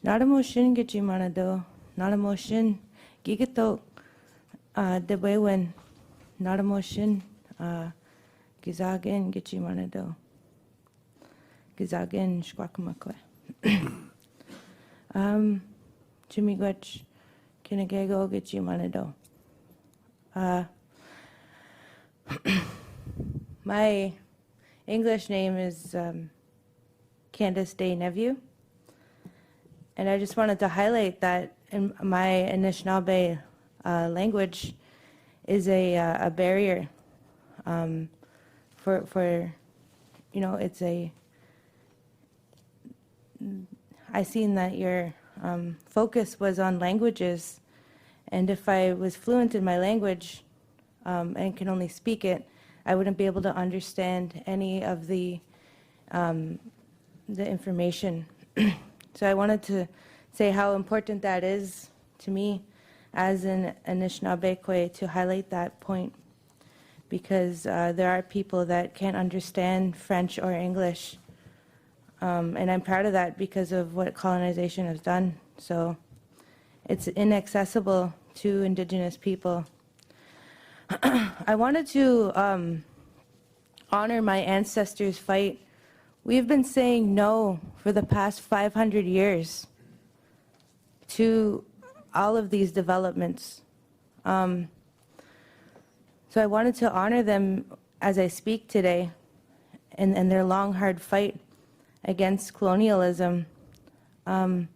Naramoshin Gichimanado, Naramoshin Gigato de Bewen, Naramoshin Gizagen Gichimanado, Gizagen Shquakamakwe. Chimigwech Kinagego Gichimanado. My English name is Candace Day Nephew, and I just wanted to highlight that in my Anishinaabe language is a barrier for it's a. I seen that your focus was on languages, and if I was fluent in my language and can only speak it, I wouldn't be able to understand any of the information. So I wanted to say how important that is to me as an Anishinaabe to highlight that point, because there are people that can't understand French or English, and I'm proud of that because of what colonization has done. So it's inaccessible to Indigenous people. I wanted to honor my ancestors' fight. We've been saying no for the past 500 years to all of these developments. So I wanted to honor them as I speak today and their long, hard fight against colonialism. I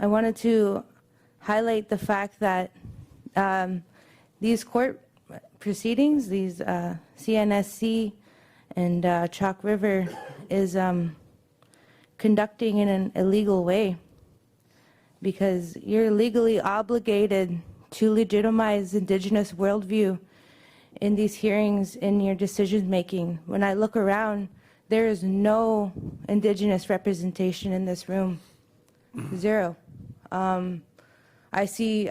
wanted to highlight the fact that these court proceedings, these CNSC and Chalk River is conducting in an illegal way, because you're legally obligated to legitimize Indigenous worldview in these hearings, in your decision making. When I look around, there is no Indigenous representation in this room. Zero. I see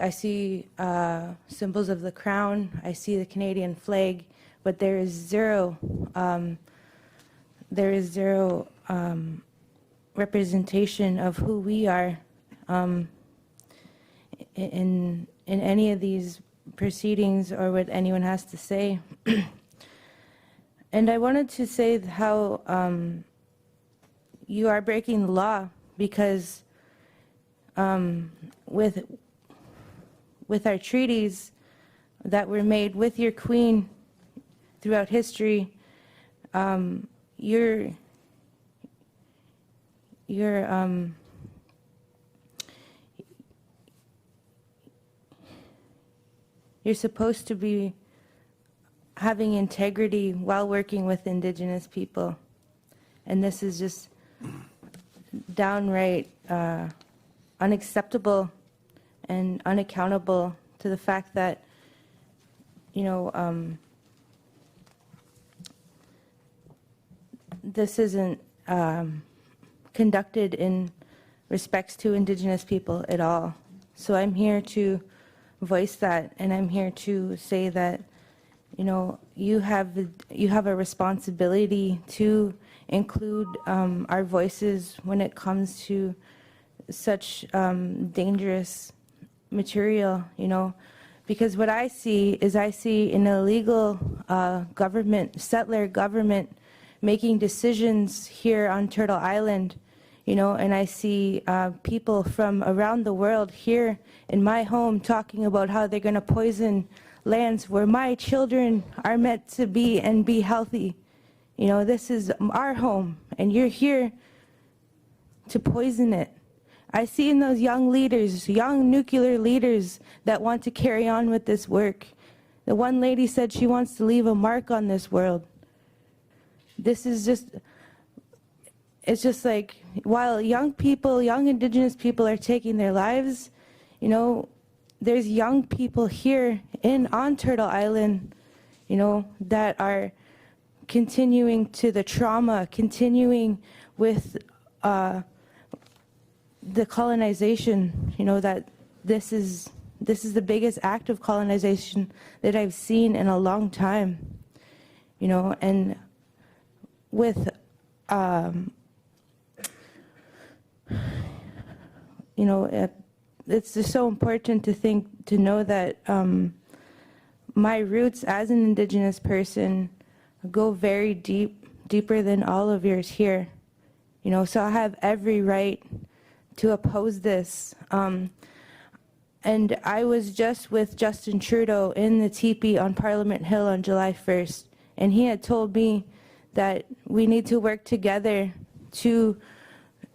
symbols of the crown. I see the Canadian flag, but there is zero. Representation of who we are in any of these proceedings or what anyone has to say. And I wanted to say how you are breaking the law, because with our treaties that were made with your queen throughout history, you're supposed to be having integrity while working with Indigenous people, and this is just downright unacceptable and unaccountable to the fact that this isn't conducted in respects to Indigenous people at all. So I'm here to voice that, and I'm here to say that you have a responsibility to include our voices when it comes to such dangerous material, because what I see is an illegal government, settler government, making decisions here on Turtle Island, and I see people from around the world here in my home talking about how they're going to poison lands where my children are meant to be and be healthy. This is our home, and you're here to poison it. I see in those young leaders, young nuclear leaders that want to carry on with this work. The one lady said she wants to leave a mark on this world. This is it's just like, while young people, young Indigenous people are taking their lives, there's young people here on Turtle Island, that are continuing to the trauma, continuing with the colonization, that this is the biggest act of colonization that I've seen in a long time, and with it's just so important to know that my roots as an Indigenous person go very deeper than all of yours here. So I have every right to oppose this. And I was just with Justin Trudeau in the teepee on Parliament Hill on July 1st, and he had told me that we need to work together to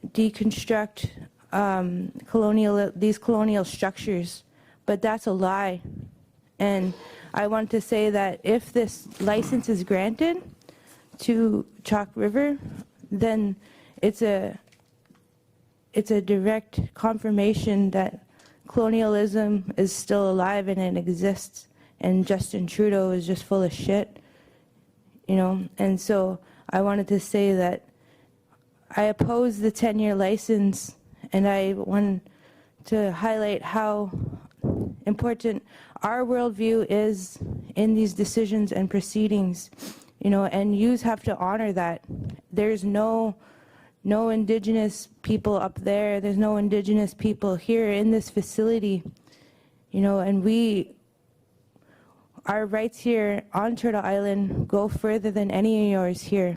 deconstruct these colonial structures, but that's a lie. And I want to say that if this license is granted to Chalk River, then it's a direct confirmation that colonialism is still alive and it exists, and Justin Trudeau is just full of shit, And so I wanted to say that I oppose the 10-year license, and I want to highlight how important our worldview is in these decisions and proceedings, and yous have to honor that. There's no Indigenous people up there. There's no Indigenous people here in this facility, and our rights here on Turtle Island go further than any of yours here.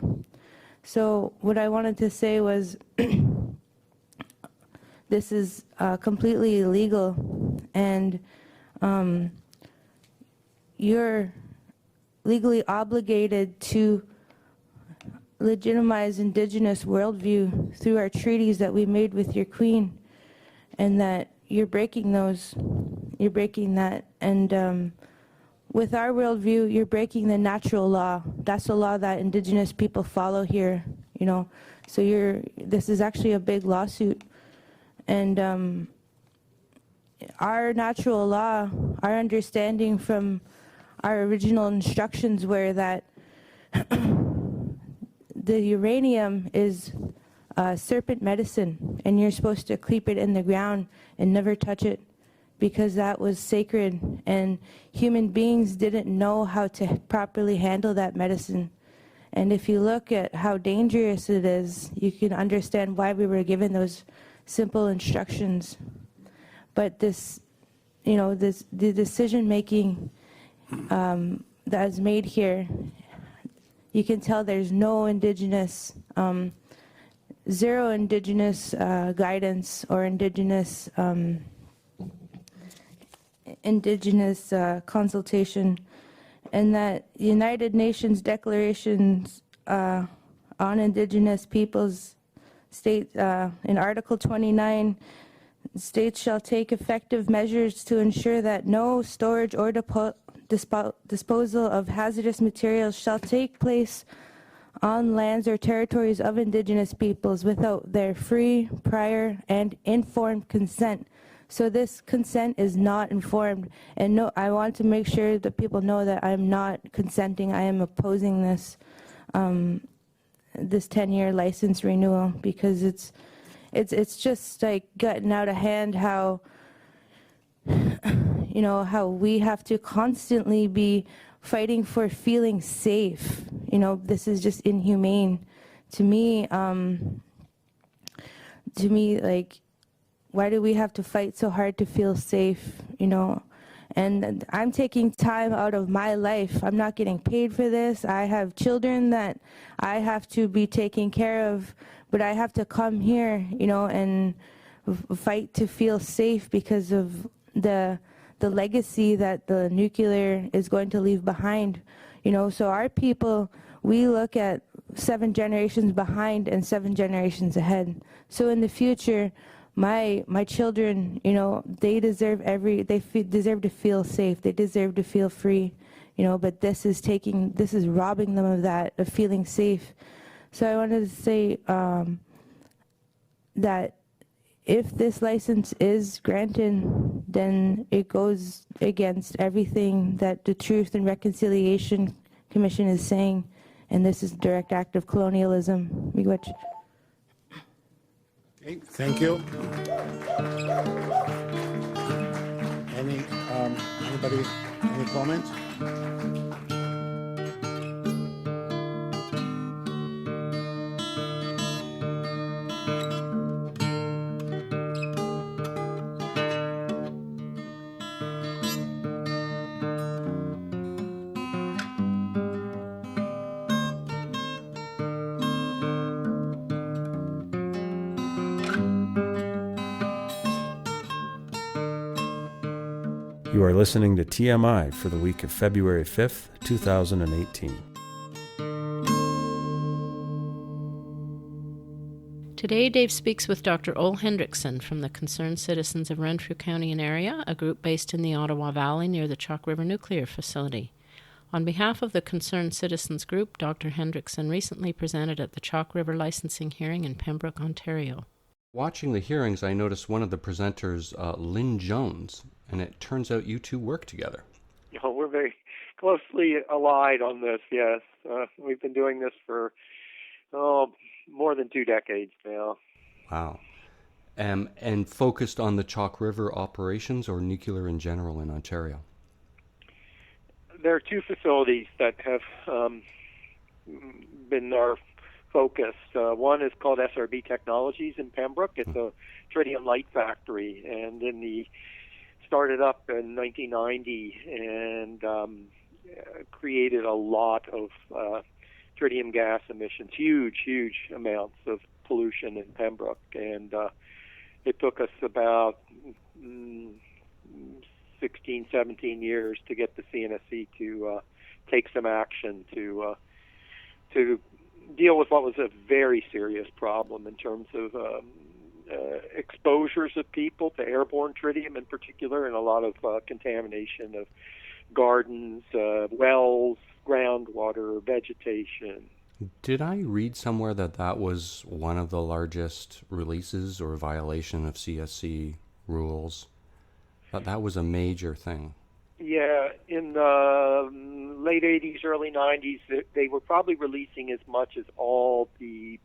So what I wanted to say was this is completely illegal, and you're legally obligated to legitimize Indigenous worldview through our treaties that we made with your queen, and that you're breaking those. You're breaking that. And with our worldview, you're breaking the natural law. That's the law that Indigenous people follow here, So this is actually a big lawsuit. And our natural law, our understanding from our original instructions were that the uranium is serpent medicine, and you're supposed to keep it in the ground and never touch it, because that was sacred, and human beings didn't know how to properly handle that medicine. And if you look at how dangerous it is, you can understand why we were given those simple instructions. But the decision making that is made here, you can tell there's no Indigenous, zero Indigenous guidance or Indigenous consultation, and that United Nations declarations on Indigenous peoples state in Article 29, states shall take effective measures to ensure that no storage or disposal of hazardous materials shall take place on lands or territories of Indigenous peoples without their free, prior, and informed consent. So this consent is not informed, and no, I want to make sure that people know that I'm not consenting. I am opposing this this 10-year license renewal, because it's just like gotten out of hand how how we have to constantly be fighting for feeling safe. This is just inhumane to me. Like, why do we have to fight so hard to feel safe? And I'm taking time out of my life. I'm not getting paid for this. I have children that I have to be taking care of, but I have to come here, and fight to feel safe because of the legacy that the nuclear is going to leave behind. So our people, we look at 7 generations behind and 7 generations ahead. So in the future, my children, they deserve deserve to feel safe. They deserve to feel free, but this is robbing them of that, of feeling safe. So I wanted to say that if this license is granted, then it goes against everything that the Truth and Reconciliation Commission is saying, and this is a direct act of colonialism. Miigwech. Okay, thank you. Anybody, any comments? You are listening to TMI for the week of February 5th, 2018. Today, Dave speaks with Dr. Ole Hendrickson from the Concerned Citizens of Renfrew County and Area, a group based in the Ottawa Valley near the Chalk River Nuclear Facility. On behalf of the Concerned Citizens Group, Dr. Hendrickson recently presented at the Chalk River licensing hearing in Pembroke, Ontario. Watching the hearings, I noticed one of the presenters, Lynn Jones, and it turns out you two work together. Oh, we're very closely allied on this, yes. We've been doing this for, more than 2 decades now. Wow. And focused on the Chalk River operations or nuclear in general in Ontario? There are 2 facilities that have been our focus. One is called SRB Technologies in Pembroke. It's a tritium light factory, and started up in 1990 and created a lot of tritium gas emissions, huge amounts of pollution in Pembroke. And it took us about 16, 17 years to get the CNSC to take some action to deal with what was a very serious problem in terms of exposures of people to airborne tritium in particular, and a lot of contamination of gardens, wells, groundwater, vegetation. Did I read somewhere that was one of the largest releases or violation of CSC rules? That was a major thing. Yeah, in the late 80s, early 90s, they were probably releasing as much as all the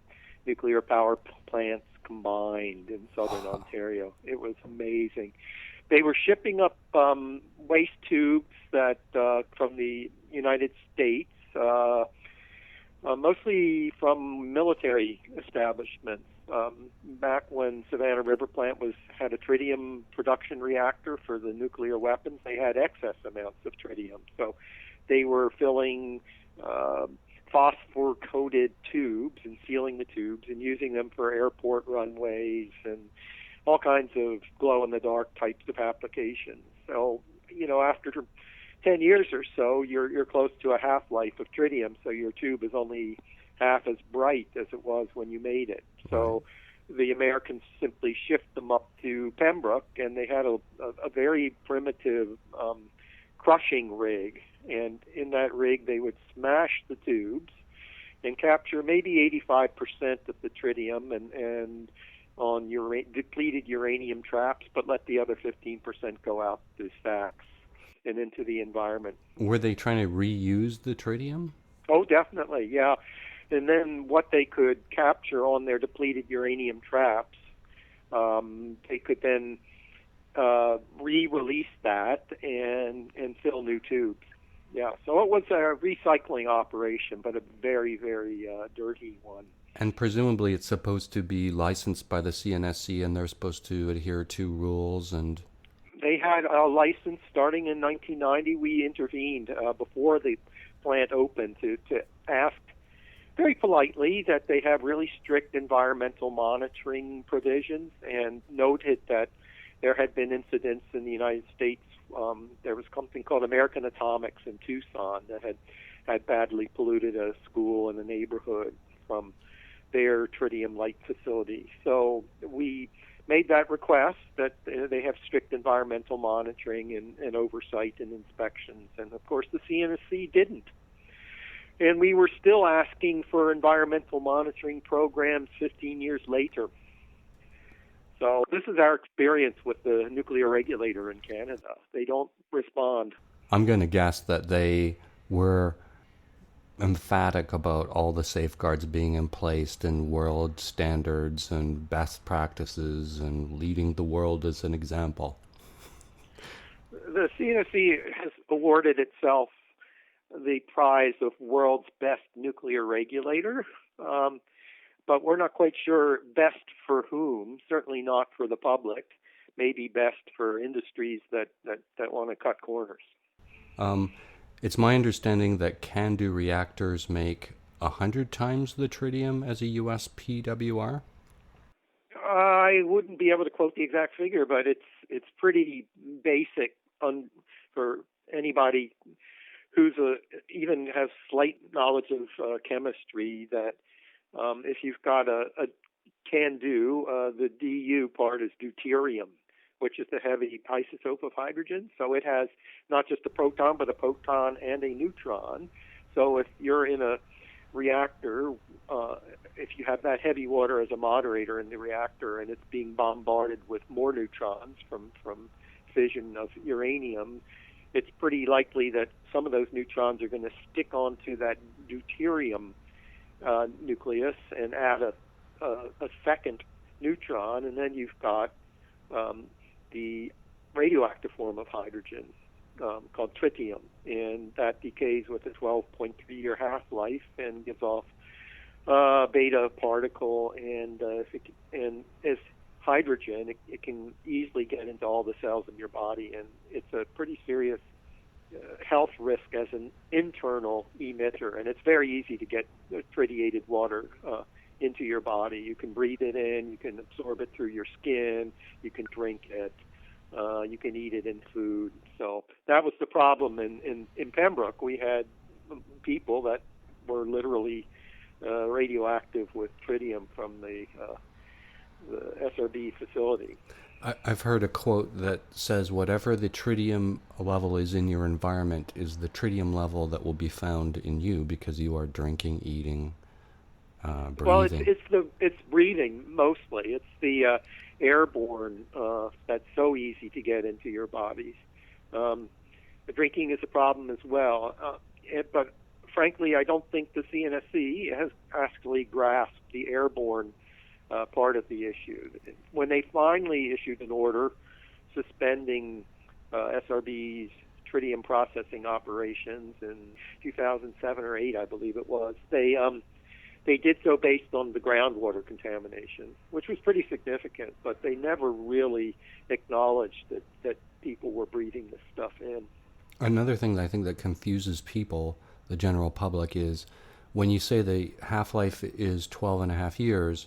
nuclear power plants combined in southern Ontario. It was amazing. They were shipping up waste tubes that from the United States, mostly from military establishments. Back when Savannah River Plant had a tritium production reactor for the nuclear weapons, they had excess amounts of tritium. So they were filling phosphor-coated tubes and sealing the tubes and using them for airport runways and all kinds of glow-in-the-dark types of applications. So, after 10 years or so, you're close to a half-life of tritium, so your tube is only half as bright as it was when you made it. So the Americans simply shipped them up to Pembroke, and they had a very primitive crushing rig. And in that rig, they would smash the tubes and capture maybe 85% of the tritium and on depleted uranium traps, but let the other 15% go out to stacks and into the environment. Were they trying to reuse the tritium? Oh, definitely, yeah. And then what they could capture on their depleted uranium traps, they could then re-release that and fill new tubes. Yeah, so it was a recycling operation, but a very, very dirty one. And presumably it's supposed to be licensed by the CNSC, and they're supposed to adhere to rules and... They had a license starting in 1990. We intervened before the plant opened to ask very politely that they have really strict environmental monitoring provisions, and noted that there had been incidents in the United States. There was something called American Atomics in Tucson that had badly polluted a school and a neighborhood from their tritium light facility. So we made that request that they have strict environmental monitoring and oversight and inspections. And, of course, the CNSC didn't. And we were still asking for environmental monitoring programs 15 years later. So this is our experience with the nuclear regulator in Canada. They don't respond. I'm going to guess that they were emphatic about all the safeguards being in place and world standards and best practices and leading the world as an example. The CNSC has awarded itself the prize of world's best nuclear regulator, but we're not quite sure best for whom, certainly not for the public, maybe best for industries that want to cut corners. It's my understanding that CANDU reactors make 100 times the tritium as a U.S. PWR? I wouldn't be able to quote the exact figure, but it's pretty basic for anybody who's even has slight knowledge of chemistry that if you've got a can-do, the DU part is deuterium, which is the heavy isotope of hydrogen. So it has not just a proton, but a proton and a neutron. So if you're in a reactor, if you have that heavy water as a moderator in the reactor and it's being bombarded with more neutrons from fission of uranium, it's pretty likely that some of those neutrons are going to stick onto that deuterium nucleus and add a second neutron, and then you've got the radioactive form of hydrogen called tritium, and that decays with a 12.3-year half-life and gives off a beta particle, and as hydrogen, it can easily get into all the cells of your body, and it's a pretty serious health risk as an internal emitter, and it's very easy to get tritiated water into your body. You can breathe it in, you can absorb it through your skin, you can drink it, you can eat it in food. So that was the problem in Pembroke. We had people that were literally radioactive with tritium from the SRB facility. I've heard a quote that says whatever the tritium level is in your environment is the tritium level that will be found in you because you are drinking, eating, breathing. Well, it's breathing mostly. It's the airborne that's so easy to get into your bodies. The drinking is a problem as well. But frankly, I don't think the CNSC has actually grasped the airborne part of the issue. When they finally issued an order suspending SRB's tritium processing operations in 2007 or 8, I believe it was, they did so based on the groundwater contamination, which was pretty significant, but they never really acknowledged that people were breathing this stuff in. Another thing that I think that confuses people, the general public, is when you say the half-life is 12 and a half years,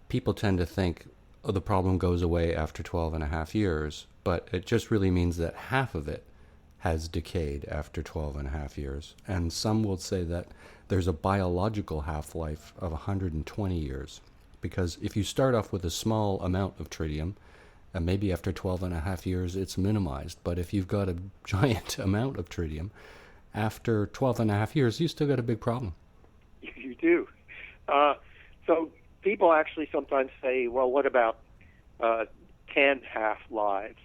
people tend to think, oh, the problem goes away after 12 and a half years, but it just really means that half of it has decayed after 12 and a half years. And some will say that there's a biological half-life of 120 years, because if you start off with a small amount of tritium, and maybe after 12 and a half years it's minimized, but if you've got a giant amount of tritium, after 12 and a half years, you still got a big problem. You do. So people actually sometimes say, well, what about 10 half-lives?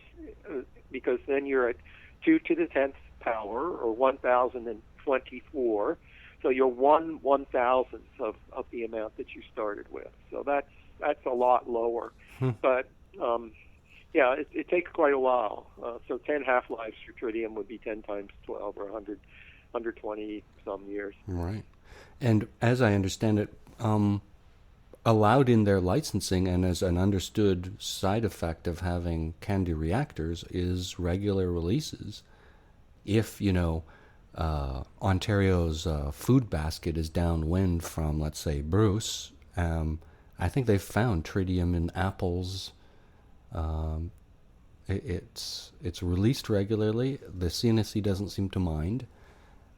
Because then you're at 2 to the 10th power, or 1,024. So you're 1/1000th of the amount that you started with. So that's a lot lower. But yeah, it takes quite a while. So 10 half-lives for tritium would be 10 times 12, or 120 some years. Right. And as I understand it, allowed in their licensing and as an understood side effect of having CANDU reactors is regular releases. If, Ontario's food basket is downwind from, let's say, Bruce, I think they've found tritium in apples. It's released regularly. The CNSC doesn't seem to mind.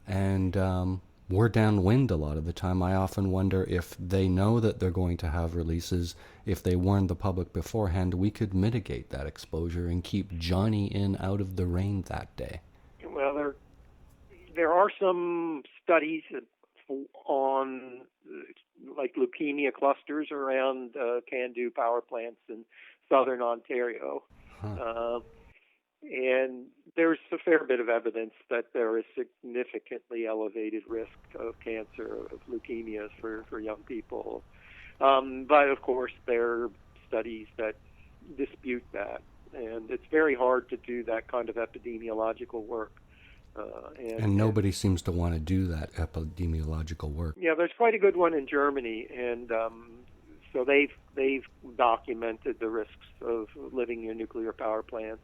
And we're downwind a lot of the time. I often wonder if they know that they're going to have releases. If they warned the public beforehand, we could mitigate that exposure and keep Johnny in out of the rain that day. Well, there are some studies on like leukemia clusters around CANDU power plants in southern Ontario. And there's a fair bit of evidence that there is significantly elevated risk of cancer, of leukemias for young people. But, of course, there are studies that dispute that. And it's very hard to do that kind of epidemiological work. And nobody seems to want to do that epidemiological work. Yeah, there's quite a good one in Germany, and so they've documented the risks of living in nuclear power plants.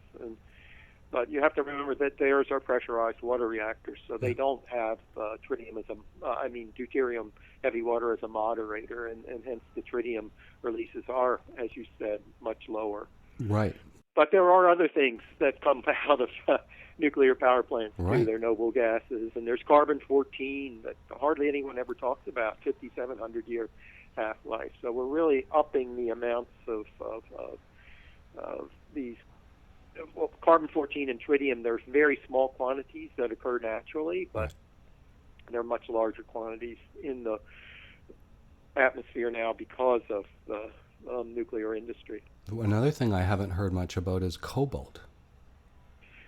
But you have to remember that theirs are pressurized water reactors, so they don't have deuterium heavy water as a moderator, and hence the tritium releases are, as you said, much lower. Right. But there are other things that come out of nuclear power plants too. Right. They're noble gases, and there's carbon-14 that hardly anyone ever talks about, 5,700-year half-life. So we're really upping the amounts of these. Well, carbon-14 and tritium, there's very small quantities that occur naturally, but there are much larger quantities in the atmosphere now because of the nuclear industry. Another thing I haven't heard much about is cobalt.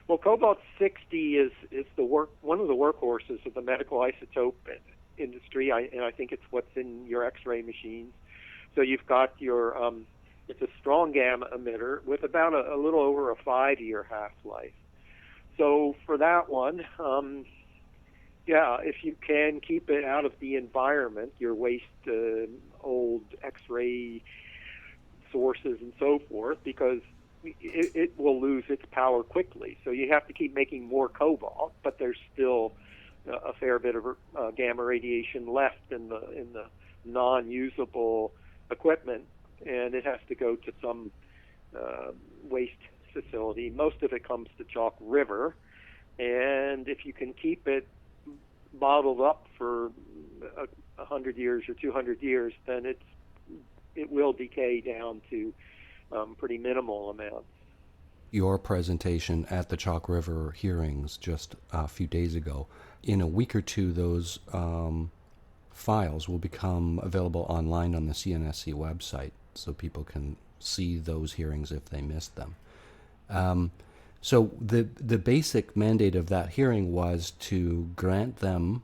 Well, cobalt-60 is one of the workhorses of the medical isotope industry, and I think it's what's in your X-ray machines. So you've got your it's a strong gamma emitter with about a little over a 5-year half-life. So for that one, if you can keep it out of the environment, your waste, old X-ray sources and so forth, because it will lose its power quickly. So you have to keep making more cobalt, but there's still a fair bit of gamma radiation left in the non-usable equipment, and it has to go to some waste facility. Most of it comes to Chalk River, and if you can keep it bottled up for 100 years or 200 years, then it will decay down to pretty minimal amounts. Your presentation at the Chalk River hearings just a few days ago, in a week or two, those files will become available online on the CNSC website, so people can see those hearings if they missed them. So the basic mandate of that hearing was to grant them,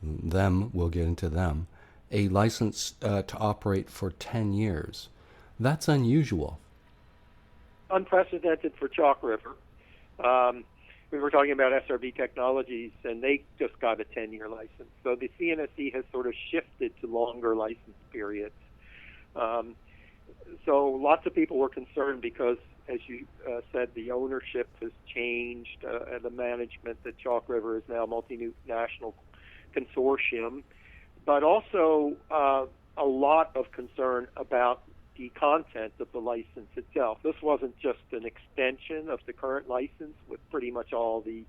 we'll get into them, a license to operate for 10 years. That's unusual. Unprecedented for Chalk River. We were talking about SRB Technologies, and they just got a 10-year license. So the CNSC has sort of shifted to longer license periods. So lots of people were concerned because, as you said, the ownership has changed, and the management at Chalk River is now a multinational consortium, but also a lot of concern about the content of the license itself. This wasn't just an extension of the current license with pretty much all the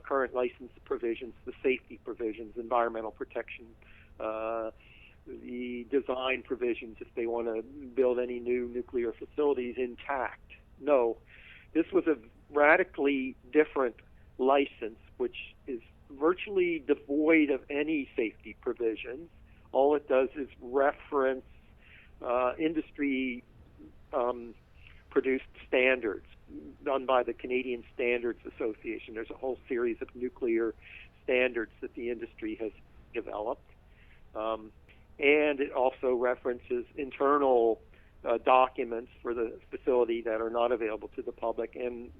current license provisions, the safety provisions, environmental protection, the design provisions if they want to build any new nuclear facilities intact. No, this was a radically different license, which is virtually devoid of any safety provisions. All it does is reference industry produced standards done by the Canadian Standards Association. There's a whole series of nuclear standards that the industry has developed. And it also references internal documents for the facility that are not available to the public, and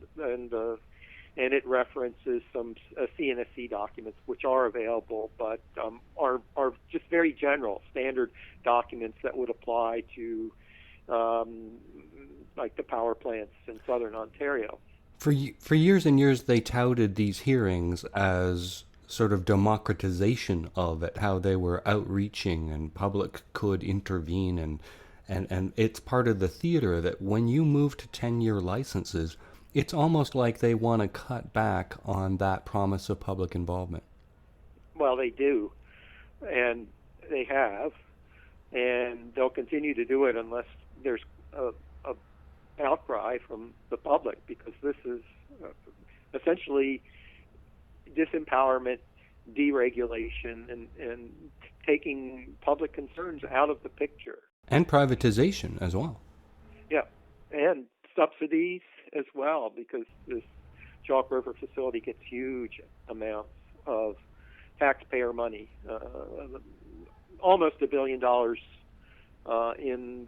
it references some CNSC documents which are available, but are just very general standard documents that would apply to like the power plants in southern Ontario. For years and years, they touted these hearings as sort of democratization of it, how they were outreaching and public could intervene, and it's part of the theater that when you move to 10-year licenses, it's almost like they want to cut back on that promise of public involvement. Well, they do, and they have, and they'll continue to do it unless there's a outcry from the public, because this is essentially disempowerment, deregulation, and taking public concerns out of the picture. And privatization as well. Yeah, and subsidies as well, because this Chalk River facility gets huge amounts of taxpayer money, almost $1 billion in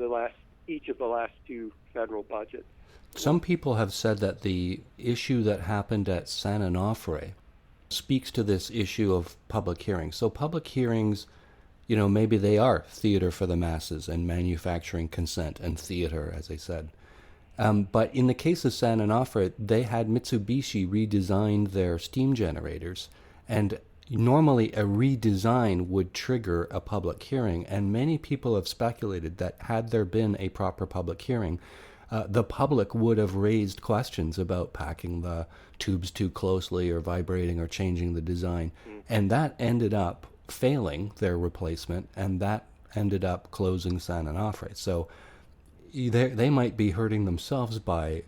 each of the last two federal budgets. Some people have said that the issue that happened at San Onofre speaks to this issue of public hearings. So public hearings, maybe they are theater for the masses and manufacturing consent and theater, as I said. But in the case of San Onofre, they had Mitsubishi redesign their steam generators, and normally a redesign would trigger a public hearing, and many people have speculated that had there been a proper public hearing, the public would have raised questions about packing the tubes too closely or vibrating or changing the design. And that ended up failing their replacement, and that ended up closing San Onofre. So they might be hurting themselves by,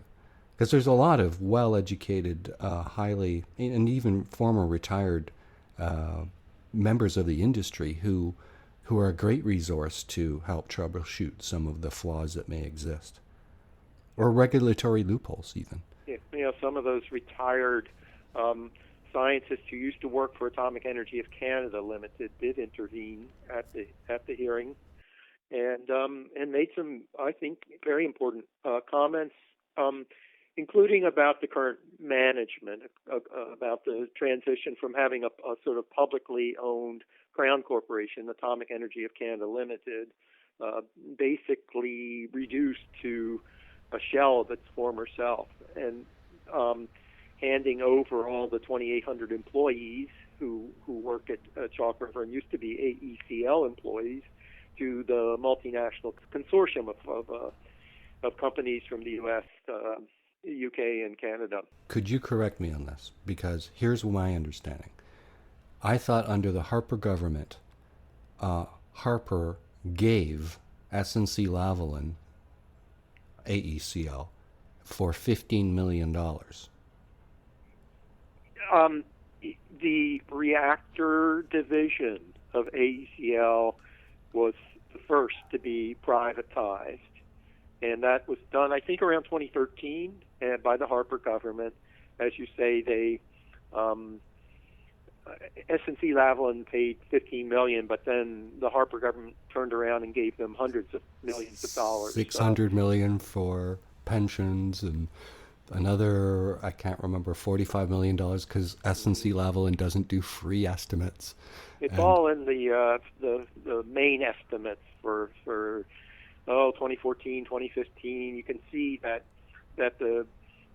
because there's a lot of well-educated, highly, and even former retired members of the industry who are a great resource to help troubleshoot some of the flaws that may exist, or regulatory loopholes even. Some of those retired scientists who used to work for Atomic Energy of Canada Limited did intervene at the hearing, and made some, I think, very important comments, including about the current management, about the transition from having a sort of publicly owned Crown Corporation, Atomic Energy of Canada Limited, basically reduced to a shell of its former self, and handing over all the 2,800 employees who work at Chalk River and used to be AECL employees to the multinational consortium of companies from the U.S., UK, and Canada. Could you correct me on this? Because here's my understanding. I thought under the Harper government, Harper gave SNC-Lavalin, AECL, for $15 million. The reactor division of AECL was the first to be privatized, and that was done, I think, around 2013 by the Harper government. As you say, they SNC-Lavalin paid $15 million, but then the Harper government turned around and gave them hundreds of millions of dollars. $600 million for pensions, and another, I can't remember, $45 million because SNC-Lavalin doesn't do free estimates. It's all in the main estimates for 2014, 2015. You can see that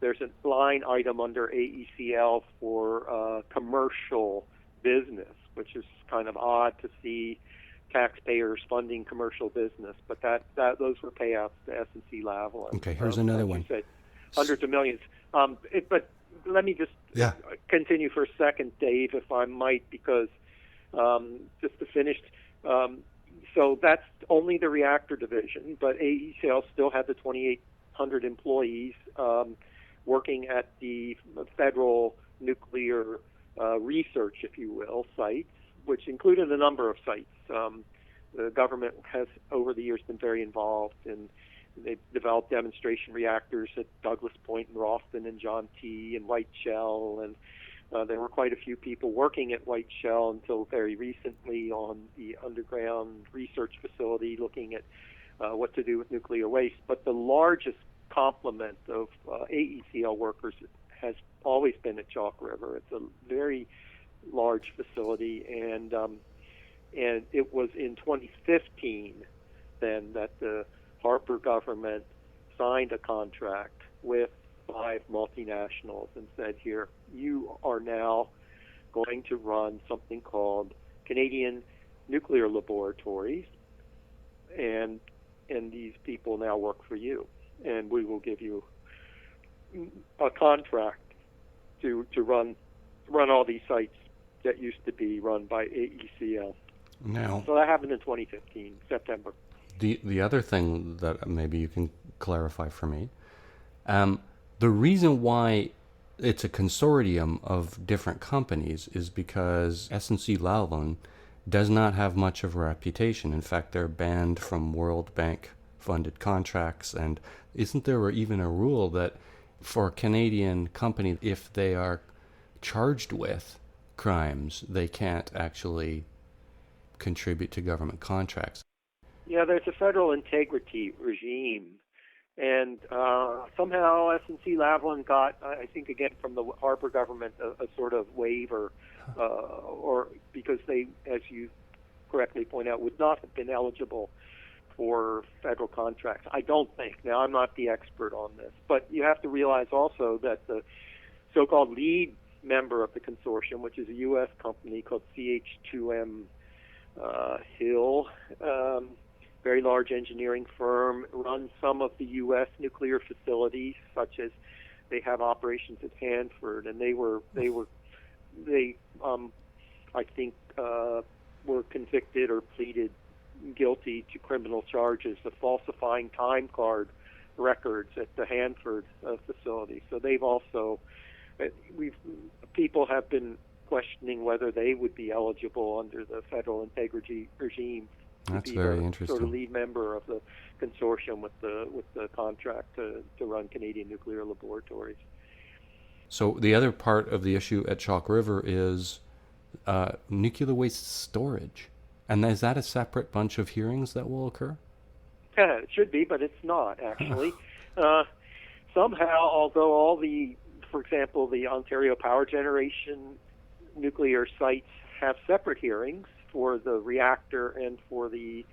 there's a line item under AECL for commercial business, which is kind of odd to see taxpayers funding commercial business, but those were payouts to SNC-Lavalin. Okay, here's another one. Said, hundreds of millions. But let me just continue for a second, Dave, if I might, because just to finish. So that's only the reactor division, but AECL still had the 2,800 employees working at the federal nuclear research, if you will, sites, which included a number of sites. The government has, over the years, been very involved, and they've developed demonstration reactors at Douglas Point and Ralston and John T. and White Shell, and there were quite a few people working at White Shell until very recently on the underground research facility looking at what to do with nuclear waste. But the largest complement of AECL workers has always been at Chalk River. It's a very large facility, and it was in 2015 then that the Harper government signed a contract with 5 multinationals and said, here, you are now going to run something called Canadian Nuclear Laboratories, and these people now work for you, and we will give you a contract to run all these sites that used to be run by AECL. Now, so that happened in 2015, September. The other thing that maybe you can clarify for me, the reason why it's a consortium of different companies is because SNC-Lavalin does not have much of a reputation. In fact, they're banned from World Bank funded contracts, and isn't there even a rule that for a Canadian company, if they are charged with crimes, they can't actually contribute to government contracts? Yeah, there's a federal integrity regime, and somehow SNC-Lavalin got, I think again from the Harper government, a sort of waiver, or because they, as you correctly point out, would not have been eligible for federal contracts. I don't think. Now, I'm not the expert on this, but you have to realize also that the so-called lead member of the consortium, which is a U.S. company called CH2M Hill, very large engineering firm, runs some of the U.S. nuclear facilities, such as they have operations at Hanford, and they I think were convicted or pleaded guilty to criminal charges of falsifying time card records at the Hanford facility. So they've also, people have been questioning whether they would be eligible under the federal integrity regime. That's to be very the interesting. Sort of lead member of the consortium with the contract to run Canadian nuclear laboratories. So the other part of the issue at Chalk River is nuclear waste storage. And is that a separate bunch of hearings that will occur? Yeah, it should be, but it's not, actually. Somehow, although all for example, the Ontario Power Generation nuclear sites have separate hearings for the reactor and for the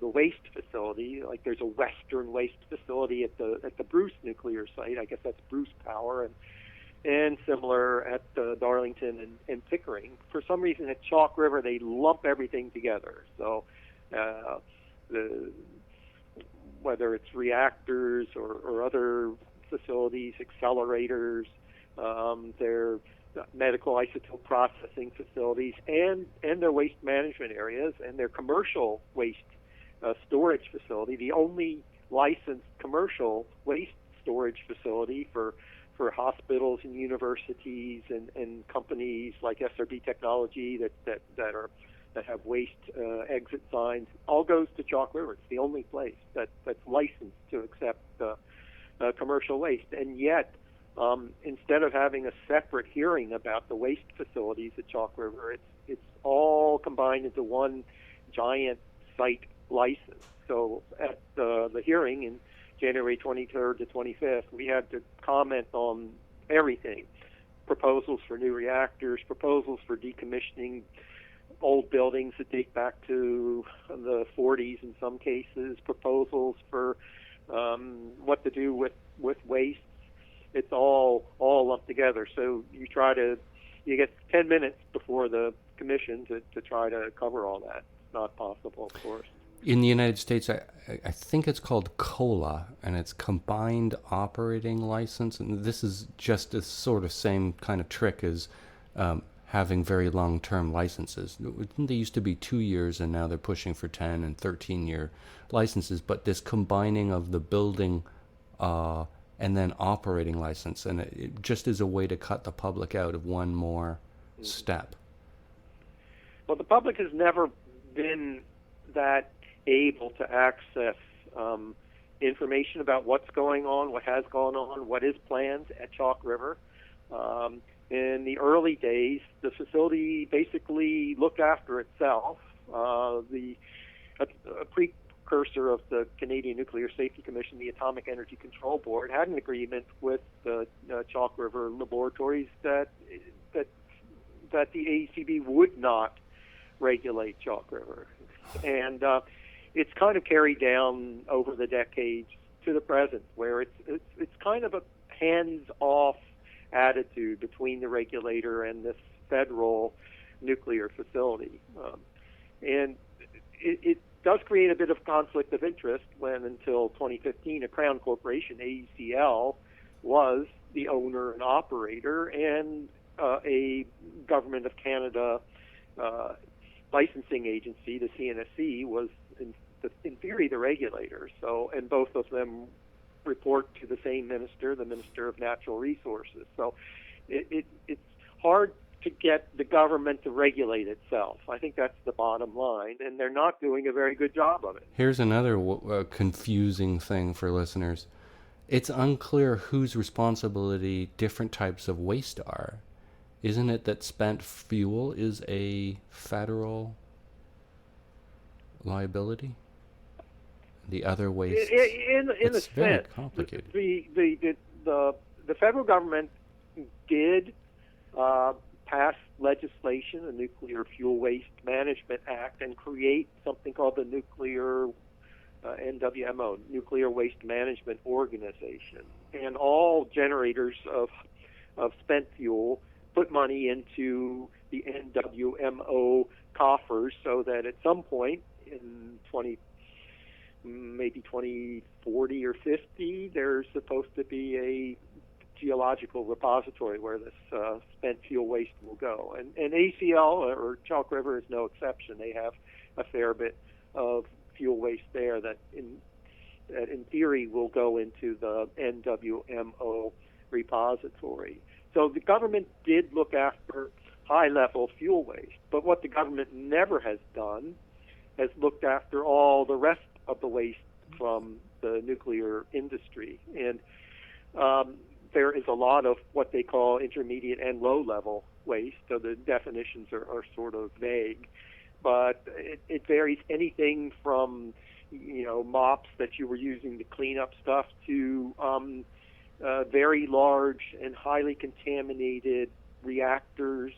waste facility. Like there's a Western waste facility at the Bruce nuclear site. I guess that's Bruce Power, and similar at Darlington and Pickering. For some reason at Chalk River they lump everything together. So whether it's reactors or other facilities, accelerators, their medical isotope processing facilities, and their waste management areas, and their commercial waste storage facility, the only licensed commercial waste storage facility for hospitals and universities and companies like SRB Technology that have waste exit signs, all goes to Chalk River. It's the only place that's licensed to accept commercial waste. And yet, instead of having a separate hearing about the waste facilities at Chalk River, it's all combined into one giant site license. So at the hearing in January 23rd to 25th, we had to comment on everything: proposals for new reactors, proposals for decommissioning old buildings that date back to the 40s in some cases, proposals for what to do with waste. It's all lumped together. So you get 10 minutes before the commission to try to cover all that. It's not possible, of course. In the United States, I think it's called COLA, and it's Combined Operating License. And this is just a sort of same kind of trick as having very long-term licenses. They used to be 2 years, and now they're pushing for 10 and 13-year licenses. But this combining of the building and then operating license, and it just is a way to cut the public out of one more step. Well, the public has never been that able to access information about what's going on, what has gone on, what is planned at Chalk River. In the early days, the facility basically looked after itself. A precursor of the Canadian Nuclear Safety Commission, the Atomic Energy Control Board, had an agreement with the Chalk River laboratories that the AECB would not regulate Chalk River. And it's kind of carried down over the decades to the present, where it's kind of a hands-off attitude between the regulator and this federal nuclear facility. And it does create a bit of conflict of interest when, until 2015, a Crown Corporation, AECL, was the owner and operator, and a Government of Canada licensing agency, the CNSC, was in theory the regulator. So, and both of them report to the same minister, the Minister of Natural Resources. So it's hard to get the government to regulate itself. I think that's the bottom line, and they're not doing a very good job of it. Here's another confusing thing for listeners. It's unclear whose responsibility different types of waste are. Isn't it that spent fuel is a federal liability? The other waste, it's very complicated. The federal government did pass legislation, the Nuclear Fuel Waste Management Act, and create something called the Nuclear NWMO, Nuclear Waste Management Organization. And all generators of spent fuel put money into the NWMO coffers, so that at some point in maybe 2040 or 50, there's supposed to be a geological repository where this spent fuel waste will go. And ACL, or Chalk River, is no exception. They have a fair bit of fuel waste there that in theory will go into the NWMO repository. So the government did look after high-level fuel waste, but what the government never has done has looked after all the rest of the waste from the nuclear industry. And there is a lot of what they call intermediate and low-level waste, so the definitions are sort of vague. But it varies anything from, mops that you were using to clean up stuff to very large and highly contaminated reactors,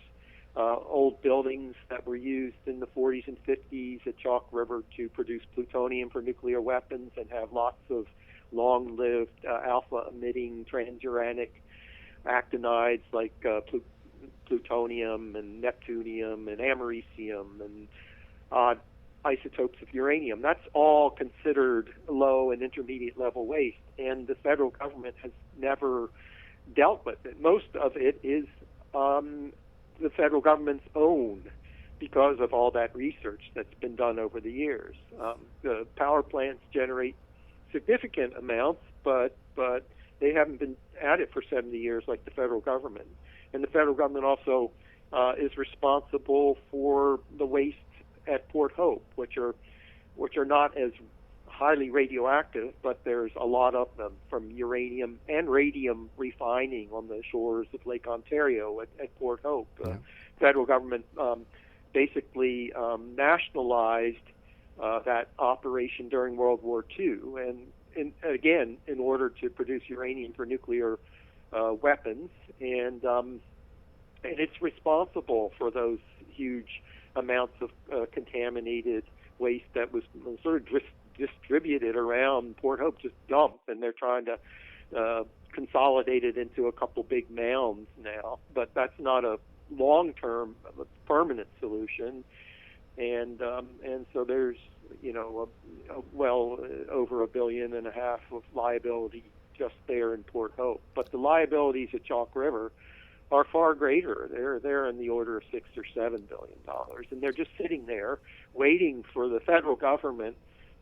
old buildings that were used in the 40s and 50s at Chalk River to produce plutonium for nuclear weapons and have lots of long-lived alpha-emitting transuranic actinides like plutonium and neptunium and americium and odd isotopes of uranium. That's all considered low and intermediate level waste, and the federal government has never dealt with it. Most of it is the federal government's own because of all that research that's been done over the years. The power plants generate significant amounts, but they haven't been at it for 70 years like the federal government. And the federal government also is responsible for the waste at Port Hope, which are not as highly radioactive, but there's a lot of them from uranium and radium refining on the shores of Lake Ontario at Port Hope. The federal government basically nationalized that operation during World War II, and again, in order to produce uranium for nuclear weapons, and it's responsible for those huge amounts of contaminated waste that was sort of distributed around Port Hope, just dumped, and they're trying to consolidate it into a couple big mounds now. But that's not a long-term, permanent solution. And so there's well over $1.5 billion of liability just there in Port Hope. But the liabilities at Chalk River are far greater. They're in the order of $6 or $7 billion, and they're just sitting there waiting for the federal government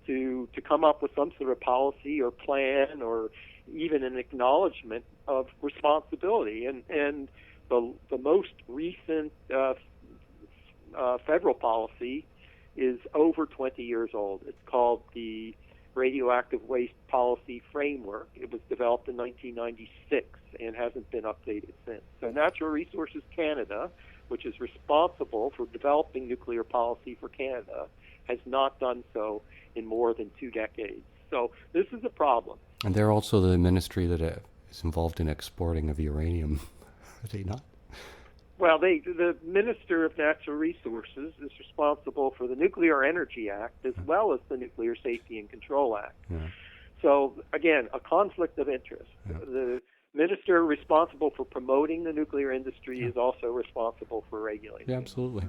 to come up with some sort of policy or plan or even an acknowledgement of responsibility. And the most recent federal policy is over 20 years old. It's called the Radioactive Waste Policy Framework. It was developed in 1996 and hasn't been updated since. So Natural Resources Canada, which is responsible for developing nuclear policy for Canada, has not done so in more than 2 decades. So this is a problem. And they're also the ministry that is involved in exporting of uranium, are they not? Well, the Minister of Natural Resources is responsible for the Nuclear Energy Act as well as the Nuclear Safety and Control Act. Yeah. So, again, a conflict of interest. Yeah. The minister responsible for promoting the nuclear industry is also responsible for regulating. Yeah, absolutely.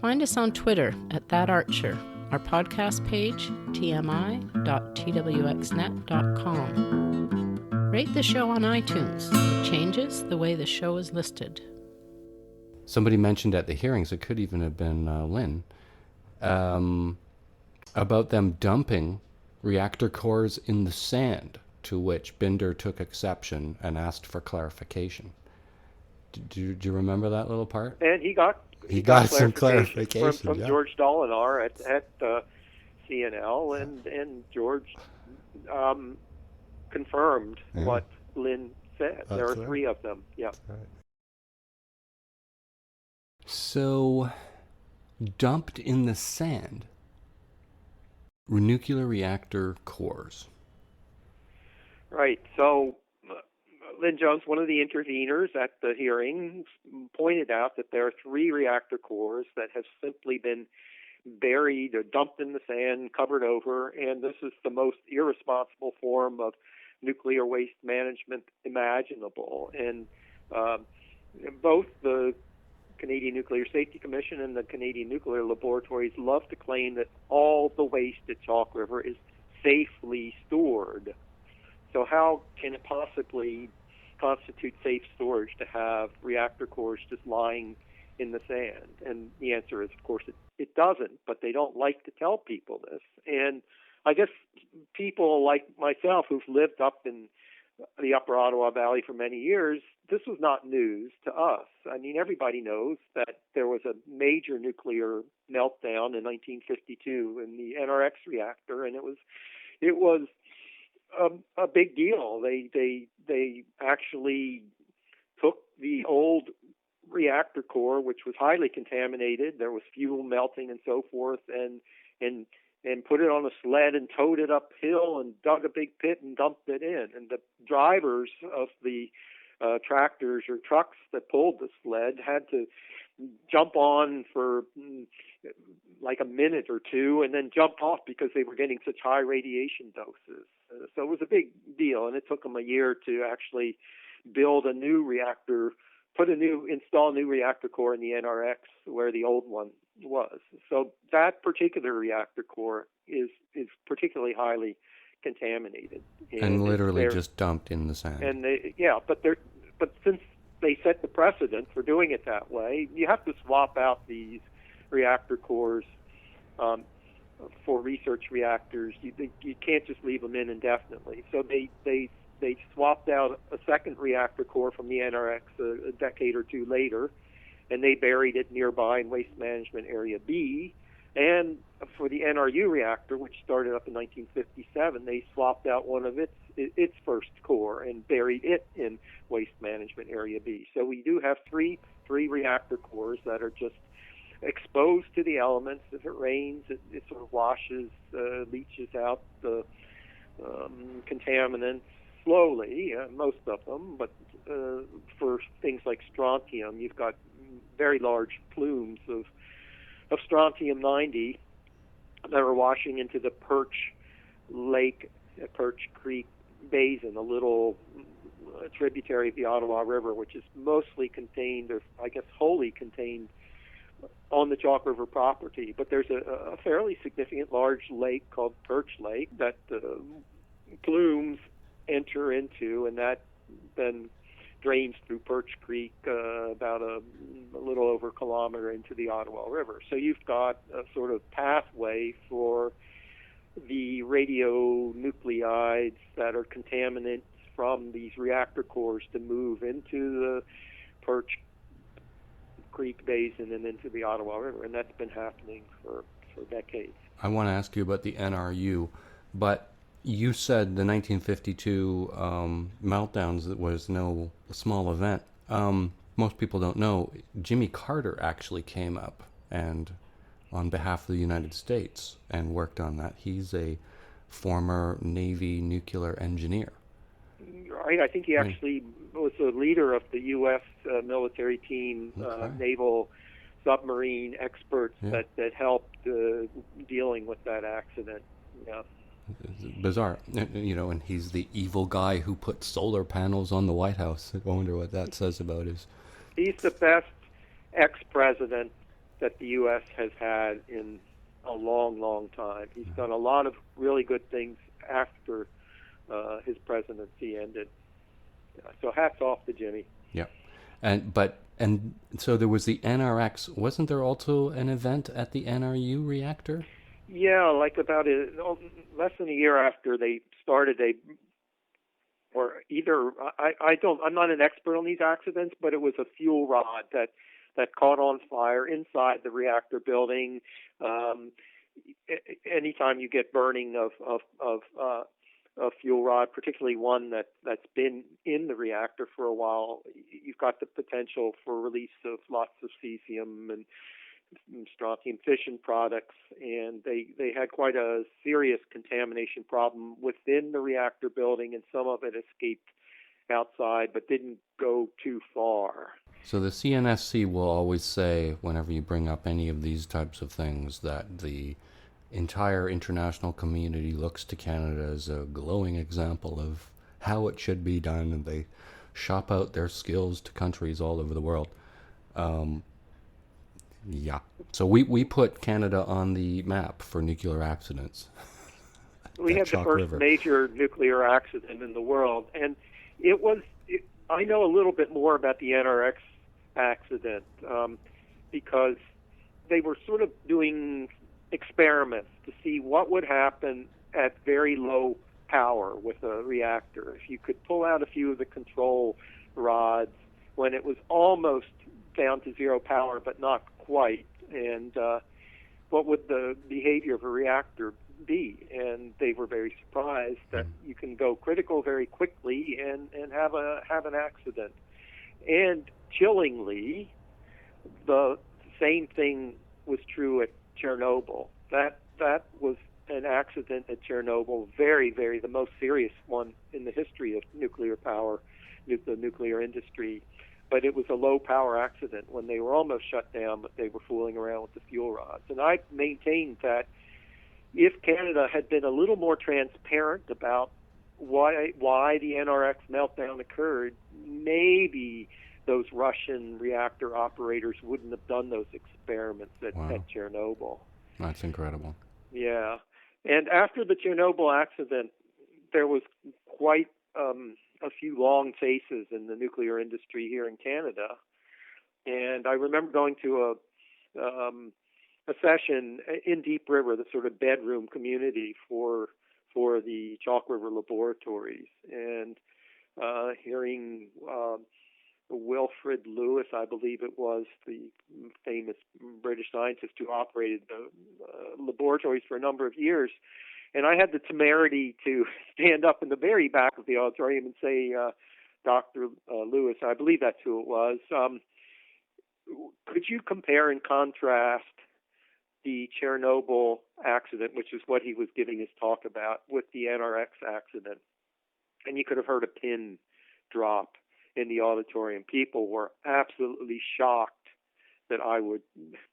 Find us on Twitter at @ThatArcher, our podcast page, tmi.twxnet.com. Rate the show on iTunes. It changes the way the show is listed. Somebody mentioned at the hearings, it could even have been Lynn, about them dumping reactor cores in the sand, to which Binder took exception and asked for clarification. Do you remember that little part? And he got some clarification from George Dolinar at CNL, and George confirmed what Lynn said. There are 3 of them. Yeah. Right. So, dumped in the sand, nuclear reactor cores. Right. So, Lynn Jones, one of the interveners at the hearings, pointed out that there are 3 reactor cores that have simply been buried or dumped in the sand, covered over, and this is the most irresponsible form of nuclear waste management imaginable. And both the Canadian Nuclear Safety Commission and the Canadian Nuclear Laboratories love to claim that all the waste at Chalk River is safely stored. So how can it possibly constitute safe storage to have reactor cores just lying in the sand? And the answer is, of course, it doesn't, but they don't like to tell people this. And I guess people like myself who've lived up in the Upper Ottawa Valley for many years, this was not news to us. I mean, everybody knows that there was a major nuclear meltdown in 1952 in the NRX reactor, and it was a big deal. They actually took the old reactor core, which was highly contaminated. There was fuel melting and so forth, and put it on a sled and towed it uphill and dug a big pit and dumped it in. And the drivers of the tractors or trucks that pulled the sled had to jump on for like a minute or two and then jump off because they were getting such high radiation doses. So it was a big deal, and it took them a year to actually build a new reactor, install a new reactor core in the NRX where the old one was. So that particular reactor core is particularly highly contaminated and literally just dumped in the sand. And but since they set the precedent for doing it that way, you have to swap out these reactor cores for research reactors. You can't just leave them in indefinitely. So they swapped out a second reactor core from the NRX a decade or two later, and they buried it nearby in Waste Management Area B. And for the NRU reactor, which started up in 1957, they swapped out one of its first core and buried it in Waste Management Area B. So we do have three reactor cores that are just exposed to the elements. If it rains, it sort of washes, leaches out the contaminants slowly, most of them, but for things like strontium, you've got very large plumes of strontium-90 that are washing into the Perch Creek Basin, a little tributary of the Ottawa River, which is mostly contained, or I guess wholly contained, on the Chalk River property. But there's a fairly significant large lake called Perch Lake that plumes enter into, and that then drains through Perch Creek about a little over a kilometer into the Ottawa River. So you've got a sort of pathway for the radionuclides that are contaminants from these reactor cores to move into the Perch Creek Basin and into the Ottawa River, and that's been happening for decades. I want to ask you about the NRU, but you said the 1952 meltdowns was no small event. Most people don't know Jimmy Carter actually came up and on behalf of the United States and worked on that. He's a former Navy nuclear engineer. Right. I think he actually was the leader of the U.S. military team, naval submarine experts that helped dealing with that accident. Yeah. It's bizarre, and he's the evil guy who put solar panels on the White House. I wonder what that says about his... He's the best ex-president that the U.S. has had in a long, long time. He's done a lot of really good things after his presidency ended. So hats off to Jimmy. Yeah. And so there was the NRX. Wasn't there also an event at the NRU reactor? Yeah, like about less than a year after they started, I'm not an expert on these accidents, but it was a fuel rod that caught on fire inside the reactor building. Anytime you get burning of a fuel rod, particularly one that's been in the reactor for a while, you've got the potential for release of lots of cesium and strontium fission products, and they had quite a serious contamination problem within the reactor building, and some of it escaped outside but didn't go too far. So the CNSC will always say, whenever you bring up any of these types of things, that the entire international community looks to Canada as a glowing example of how it should be done, and they shop out their skills to countries all over the world. Yeah. So we put Canada on the map for nuclear accidents. We had the Chalk first River. major nuclear accident in the world, and I know a little bit more about the NRX accident because they were sort of doing experiments to see what would happen at very low power with a reactor. If you could pull out a few of the control rods when it was almost down to zero power, but not quite, and what would the behavior of a reactor be? And they were very surprised that you can go critical very quickly and have an accident. And chillingly, the same thing was true at Chernobyl. That was an accident at Chernobyl, the most serious one in the history of nuclear power, the nuclear industry. But it was a low-power accident when they were almost shut down, but they were fooling around with the fuel rods. And I maintained that if Canada had been a little more transparent about why the NRX meltdown occurred, maybe those Russian reactor operators wouldn't have done those experiments at Chernobyl. That's incredible. Yeah. And after the Chernobyl accident, there was quite a few long faces in the nuclear industry here in Canada. And I remember going to a session in Deep River, the sort of bedroom community for the Chalk River laboratories, and hearing Wilfred Lewis, I believe it was, the famous British scientist who operated the laboratories for a number of years. And I had the temerity to stand up in the very back of the auditorium and say, Dr. Lewis, I believe that's who it was, could you compare and contrast the Chernobyl accident, which is what he was giving his talk about, with the NRX accident? And you could have heard a pin drop in the auditorium. People were absolutely shocked that I would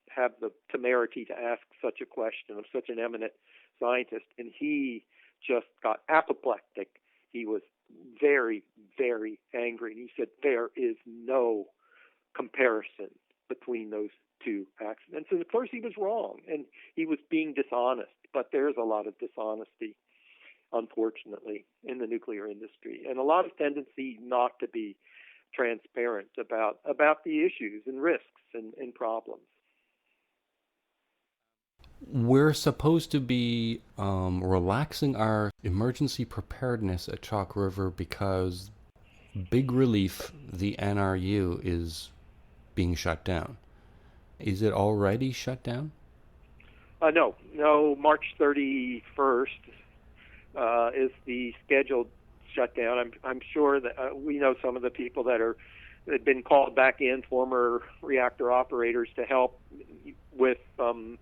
have the temerity to ask such a question of such an eminent scientist. And he just got apoplectic. He was very, very angry. And he said, there is no comparison between those two accidents. And of course he was wrong, and he was being dishonest. But there's a lot of dishonesty, unfortunately, in the nuclear industry, and a lot of tendency not to be transparent about the issues and risks and problems. We're supposed to be relaxing our emergency preparedness at Chalk River because, big relief, the NRU is being shut down. Is it already shut down? No, March 31st is the scheduled shutdown. I'm sure that we know some of the people that had been called back in, former reactor operators, to help with the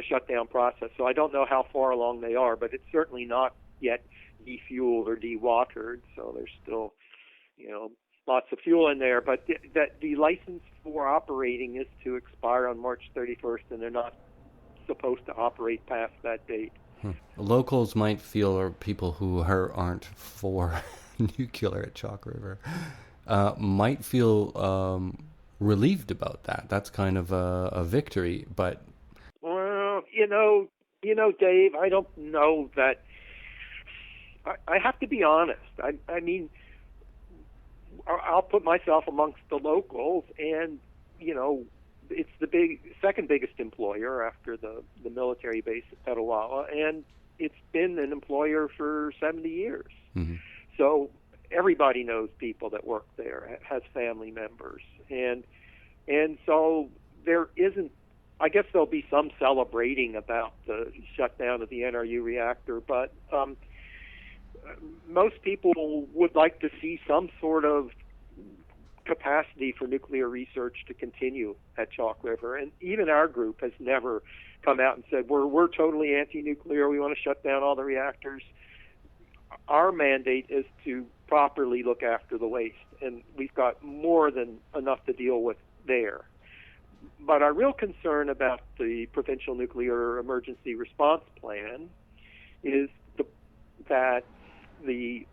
shutdown process. So I don't know how far along they are, but it's certainly not yet defueled or dewatered. So there's still, lots of fuel in there. But the license for operating is to expire on March 31st, and they're not supposed to operate past that date. Locals might feel, or people who aren't for nuclear at Chalk River, might feel relieved about that. That's kind of a victory, but... Well, Dave, I don't know that... I have to be honest. I mean, I'll put myself amongst the locals, and, it's the second biggest employer after the military base at Petawawa, and it's been an employer for 70 years. Mm-hmm. So everybody knows people that work there, has family members, and so there isn't. I guess there'll be some celebrating about the shutdown of the NRU reactor, but most people would like to see some sort of capacity for nuclear research to continue at Chalk River. And even our group has never come out and said, we're totally anti-nuclear, we want to shut down all the reactors. Our mandate is to properly look after the waste, and we've got more than enough to deal with there. But our real concern about the Provincial Nuclear Emergency Response Plan is that the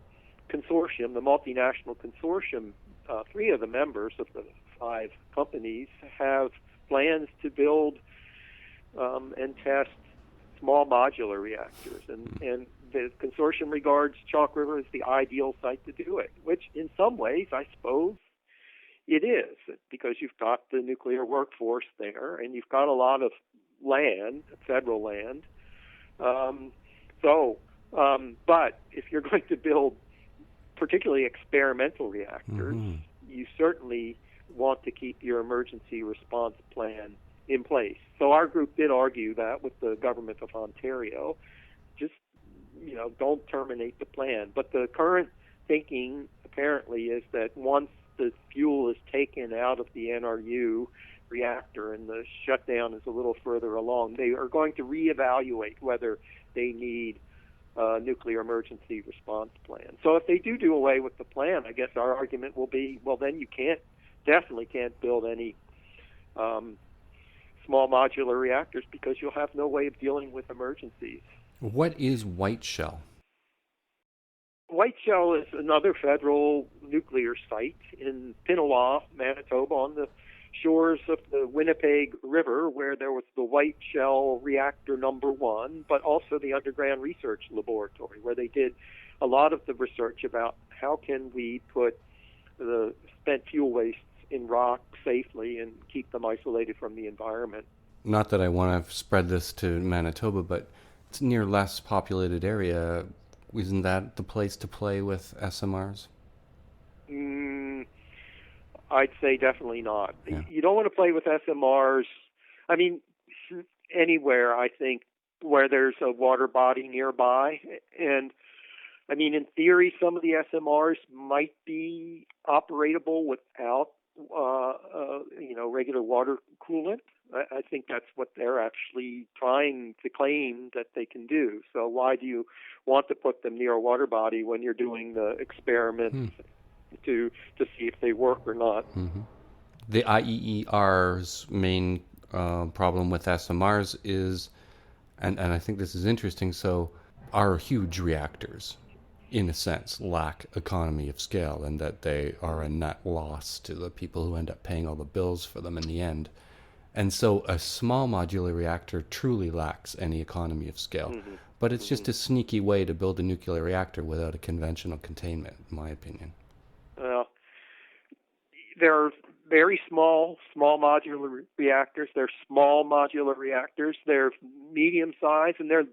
consortium, the multinational consortium, 3 of the members of the 5 companies have plans to build and test small modular reactors, and the consortium regards Chalk River as the ideal site to do it, which in some ways, I suppose, it is, because you've got the nuclear workforce there, and you've got a lot of land, federal land. But if you're going to build particularly experimental reactors, you certainly want to keep your emergency response plan in place. So our group did argue that with the government of Ontario, just, don't terminate the plan. But the current thinking apparently is that once the fuel is taken out of the NRU reactor and the shutdown is a little further along, they are going to reevaluate whether they need a nuclear emergency response plan. So if they do away with the plan, I guess our argument will be, well, then you definitely can't build any small modular reactors, because you'll have no way of dealing with emergencies. What is White Shell? White Shell is another federal nuclear site in Pinawa, Manitoba, on the shores of the Winnipeg River, where there was the White Shell reactor number 1, but also the underground research laboratory, where they did a lot of the research about how can we put the spent fuel wastes in rock safely and keep them isolated from the environment. Not that I want to spread this to Manitoba, but it's near less populated area. Isn't that the place to play with SMRs? I'd say definitely not. Yeah. You don't want to play with SMRs. I mean, anywhere, I think, where there's a water body nearby. And, I mean, in theory, some of the SMRs might be operatable without, regular water coolant. I think that's what they're actually trying to claim that they can do. So why do you want to put them near a water body when you're doing the experiments to see if they work or not? The IEER's main problem with SMRs is, and I think this is interesting, so our huge reactors, in a sense, lack economy of scale, and that they are a net loss to the people who end up paying all the bills for them in the end. And so a small modular reactor truly lacks any economy of scale. But it's just a sneaky way to build a nuclear reactor without a conventional containment, in my opinion. Well, there are very small modular reactors. They're small modular reactors. They're medium size, and they're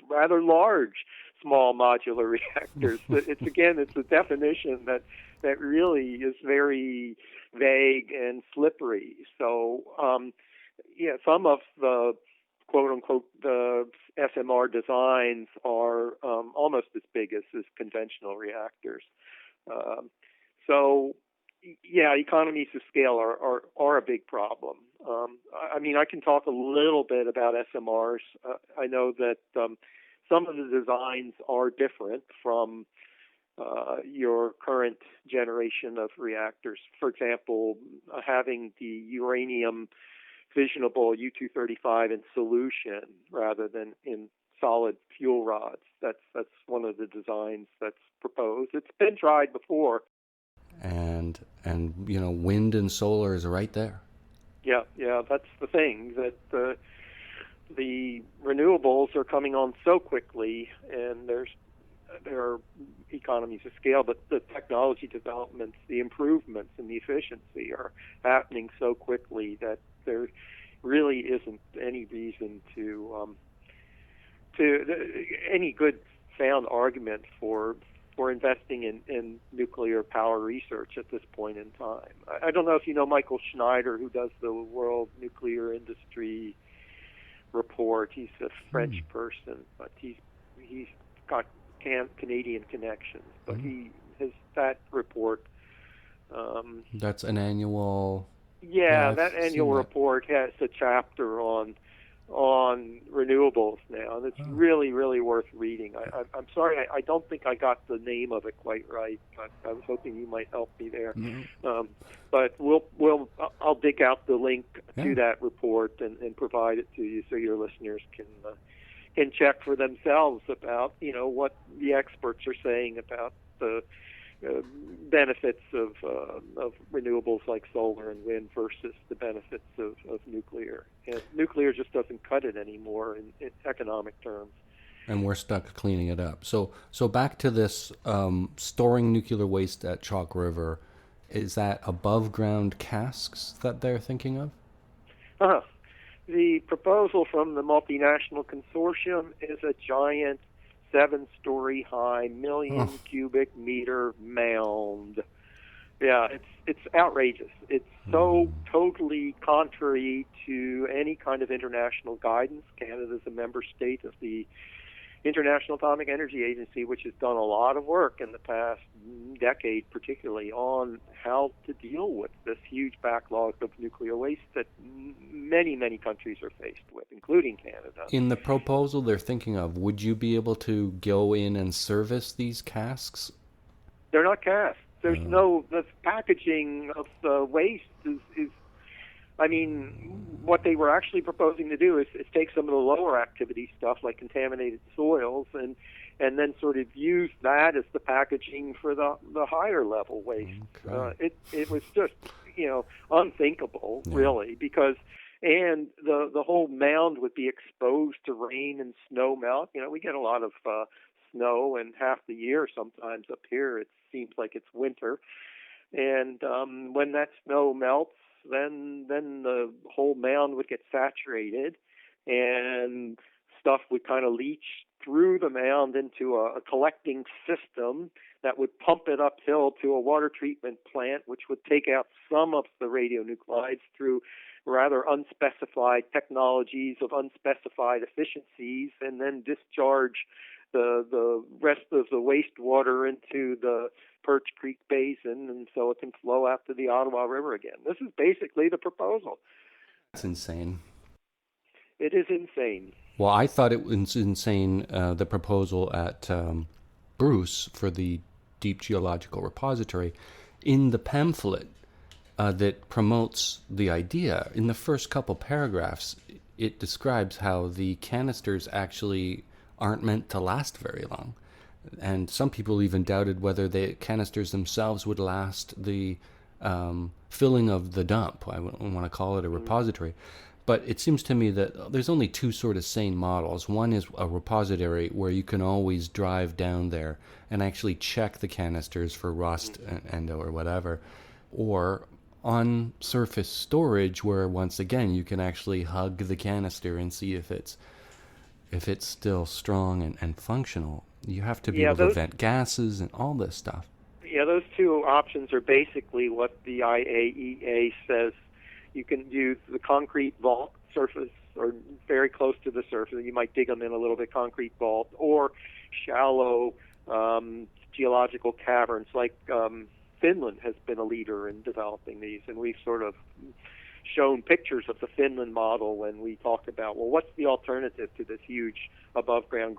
rather large small modular reactors. It's a definition that really is very vague and slippery. So, some of the quote-unquote the SMR designs are almost as big as conventional reactors. Economies of scale are a big problem. I can talk a little bit about SMRs. I know that some of the designs are different from your current generation of reactors. For example, having the uranium fissionable U-235 in solution rather than in solid fuel rods. That's one of the designs that's proposed. It's been tried before. And wind and solar is right there. Yeah, that's the thing, that the renewables are coming on so quickly, and there are economies of scale, but the technology developments, the improvements in the efficiency are happening so quickly that there really isn't any reason to any good sound argument for investing in nuclear power research at this point in time. I don't know if you know Michael Schneider, who does the World Nuclear Industry Report. He's a French person, but he's got Canadian connections. But he has that report. That's an annual. Yeah, that annual report has a chapter on renewables now, and it's really, really worth reading. I'm sorry, I don't think I got the name of it quite right, but I was hoping you might help me there. But I'll dig out the link to that report and provide it to you so your listeners can check for themselves about what the experts are saying about the benefits of renewables like solar and wind versus the benefits of nuclear. And nuclear just doesn't cut it anymore in economic terms. And we're stuck cleaning it up. So back to this storing nuclear waste at Chalk River. Is that above ground casks that they're thinking of? The proposal from the multinational consortium is a giant 7-story high, million cubic meter mound. Yeah, it's outrageous. It's so totally contrary to any kind of international guidance. Canada's a member state of the International Atomic Energy Agency, which has done a lot of work in the past decade, particularly on how to deal with this huge backlog of nuclear waste that many, many countries are faced with, including Canada. In the proposal they're thinking of, would you be able to go in and service these casks? They're not casks. There's the packaging of the waste is I mean, what they were actually proposing to do is take some of the lower activity stuff like contaminated soils and then sort of use that as the packaging for the higher level waste. Okay. It was just, unthinkable, really, because and the whole mound would be exposed to rain and snow melt. We get a lot of snow, and half the year sometimes up here it seems like it's winter. And when that snow melts, then the whole mound would get saturated, and stuff would kind of leach through the mound into a collecting system that would pump it uphill to a water treatment plant, which would take out some of the radionuclides through rather unspecified technologies of unspecified efficiencies, and then discharge the rest of the wastewater into the Perch Creek Basin, and so it can flow out to the Ottawa River again. This is basically the proposal. That's insane. It is insane. Well, I thought it was insane, the proposal at Bruce for the Deep Geological Repository. In the pamphlet that promotes the idea, in the first couple paragraphs, it describes how the canisters actually aren't meant to last very long. And some people even doubted whether the canisters themselves would last the filling of the dump. I wouldn't want to call it a repository. But it seems to me that there's only two sort of sane models. One is a repository where you can always drive down there and actually check the canisters for rust and or whatever. Or on surface storage where, once again, you can actually hug the canister and see if it's still strong and functional. You have to be able to vent gases and all this stuff. Yeah, those two options are basically what the IAEA says. You can use the concrete vault surface or very close to the surface. You might dig them in a little bit, concrete vault, or shallow geological caverns like Finland has been a leader in developing these, and we've sort of shown pictures of the Finland model when we talked about, well, what's the alternative to this huge above-ground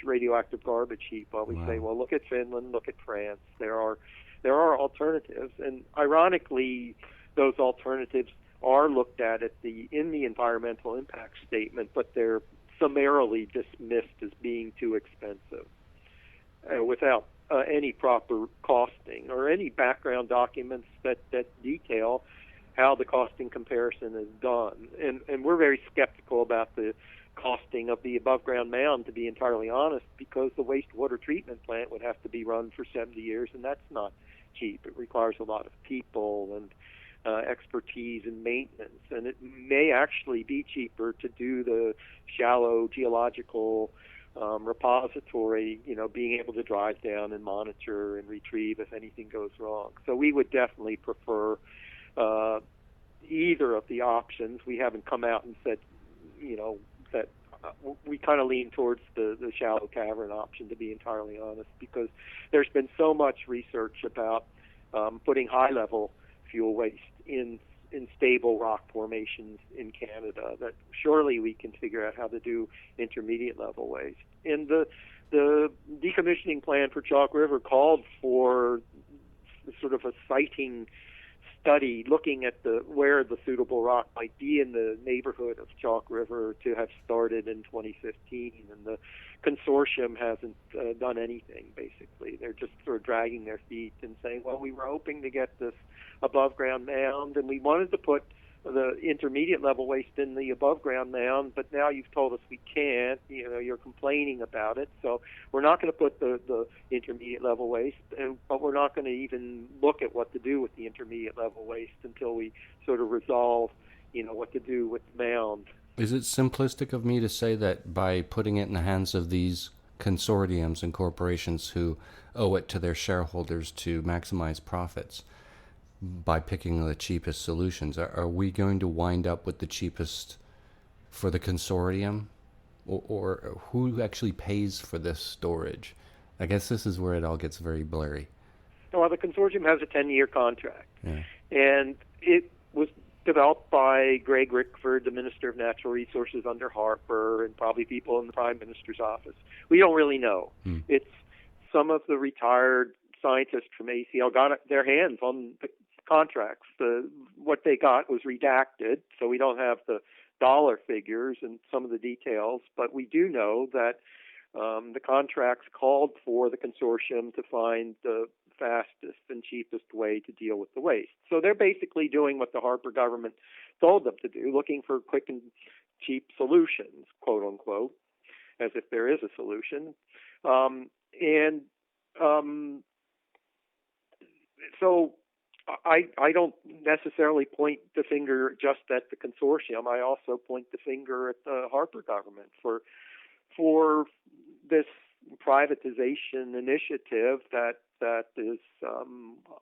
radioactive garbage heap? Well, we say, well, look at Finland, look at France. There are alternatives, and ironically, those alternatives are looked at in the environmental impact statement, but they're summarily dismissed as being too expensive without any proper costing or any background documents that detail how the costing comparison is done. And we're very skeptical about the costing of the above-ground mound, to be entirely honest, because the wastewater treatment plant would have to be run for 70 years, and that's not cheap. It requires a lot of people and expertise and maintenance, and it may actually be cheaper to do the shallow geological repository, being able to drive down and monitor and retrieve if anything goes wrong. So we would definitely prefer either of the options. We haven't come out and said, that we kind of lean towards the shallow cavern option, to be entirely honest, because there's been so much research about putting high-level fuel waste in stable rock formations in Canada that surely we can figure out how to do intermediate level waste. And the decommissioning plan for Chalk River called for sort of a siting study looking at where the suitable rock might be in the neighborhood of Chalk River to have started in 2015, and the consortium hasn't done anything. Basically, they're just sort of dragging their feet and saying, "Well, we were hoping to get this above ground mound, and we wanted to put the intermediate level waste in the above ground mound, but now you've told us we can't. You're complaining about it, so we're not going to put the intermediate level waste, but we're not going to even look at what to do with the intermediate level waste until we sort of resolve, what to do with the mound." Is it simplistic of me to say that by putting it in the hands of these consortiums and corporations who owe it to their shareholders to maximize profits, by picking the cheapest solutions, are we going to wind up with the cheapest for the consortium? Or who actually pays for this storage? I guess this is where it all gets very blurry. Well, the consortium has a 10-year contract, Yeah. and it was developed by Greg Rickford, the Minister of Natural Resources under Harper, and probably people in the Prime Minister's office. We don't really know. It's some of the retired scientists from ACL got their hands on the contracts. What they got was redacted, so we don't have the dollar figures and some of the details, but we do know that the contracts called for the consortium to find the fastest and cheapest way to deal with the waste. So they're basically doing what the Harper government told them to do, looking for quick and cheap solutions, quote unquote, as if there is a solution. So I don't necessarily point the finger just at the consortium. I also point the finger at the Harper government for this privatization initiative that is,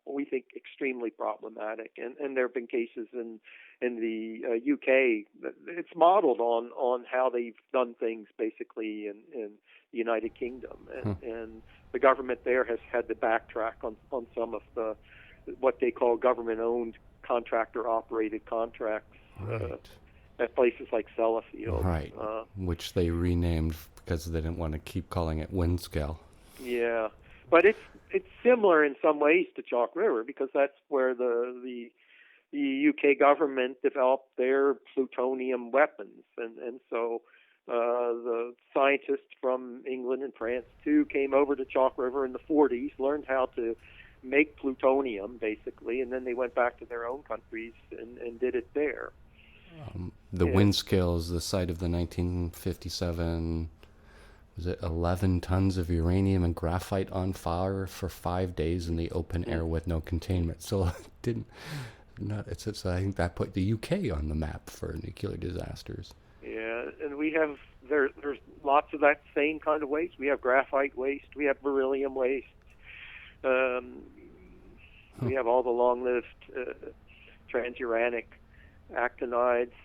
we think, extremely problematic. And there have been cases in the UK. It's modeled on how they've done things basically in the United Kingdom, and the government there has had to backtrack on some of the what they call government-owned contractor-operated contracts at places like Sellafield. Right, which they renamed because they didn't want to keep calling it Windscale. Yeah, but it's similar in some ways to Chalk River because that's where the UK government developed their plutonium weapons, and so the scientists from England and France too came over to Chalk River in the 40s, learned how to make plutonium basically, and then they went back to their own countries and did it there. The Windscale is the site of the 1957, was it 11 tons of uranium and graphite on fire for 5 days in the open air with no containment. So I think that put the UK on the map for nuclear disasters. Yeah, and we have there's lots of that same kind of waste. We have graphite waste, we have beryllium waste. We have all the long-lived transuranic actinides.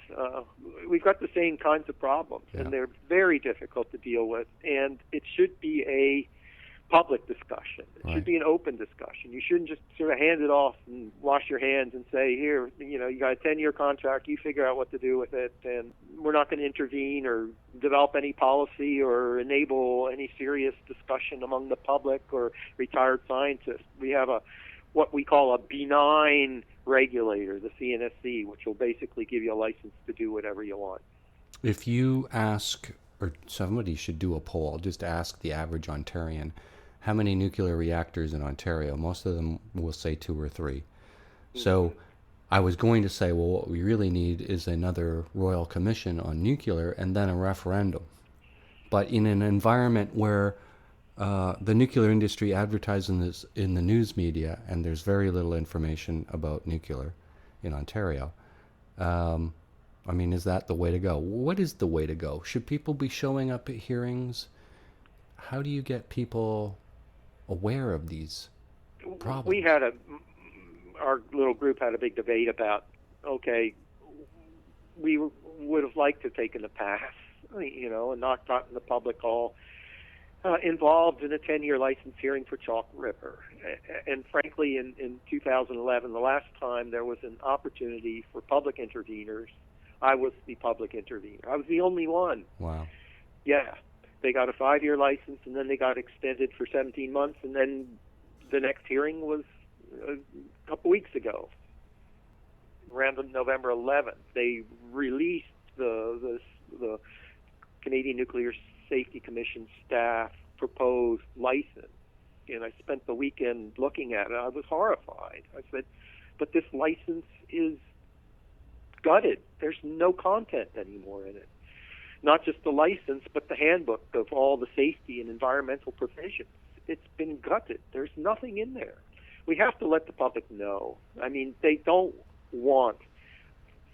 We've got the same kinds of problems, and they're very difficult to deal with. And it should be a public discussion. It should be an open discussion. You shouldn't just sort of hand it off and wash your hands and say, here, you got a 10-year contract, you figure out what to do with it, and we're not going to intervene or develop any policy or enable any serious discussion among the public or retired scientists. We have what we call a benign regulator, the CNSC, which will basically give you a license to do whatever you want. If you ask, or somebody should do a poll, just ask the average Ontarian, how many nuclear reactors in Ontario? Most of them will say 2 or 3. Mm-hmm. So I was going to say, well, what we really need is another Royal Commission on nuclear and then a referendum. But in an environment where the nuclear industry advertises this in the news media and there's very little information about nuclear in Ontario, is that the way to go? What is the way to go? Should people be showing up at hearings? How do you get people aware of these problems? Our little group had a big debate about, okay, we would have liked to have taken a pass, and not gotten the public all involved in a 10-year license hearing for Chalk River. And frankly, in 2011, the last time there was an opportunity for public interveners, I was the public intervener. I was the only one. Wow. Yeah. They got a 5-year license, and then they got extended for 17 months, and then the next hearing was a couple weeks ago. around November 11th, they released the Canadian Nuclear Safety Commission staff proposed license. And I spent the weekend looking at it. I was horrified. I said, but this license is gutted. There's no content anymore in it. Not just the license, but the handbook of all the safety and environmental provisions. It's been gutted. There's nothing in there. We have to let the public know. I mean, they don't want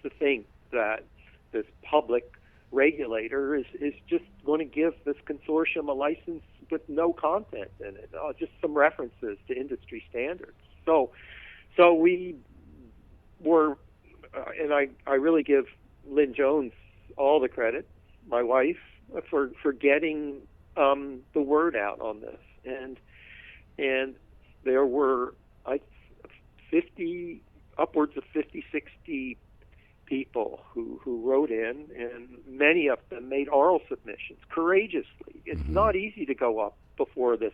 to think that this public regulator is just going to give this consortium a license with no content in it, just some references to industry standards. So we were, and I really give Lynn Jones all the credit, my wife, for getting the word out on this. And there were upwards of 50, 60 people who wrote in, and many of them made oral submissions courageously. It's not easy to go up before this.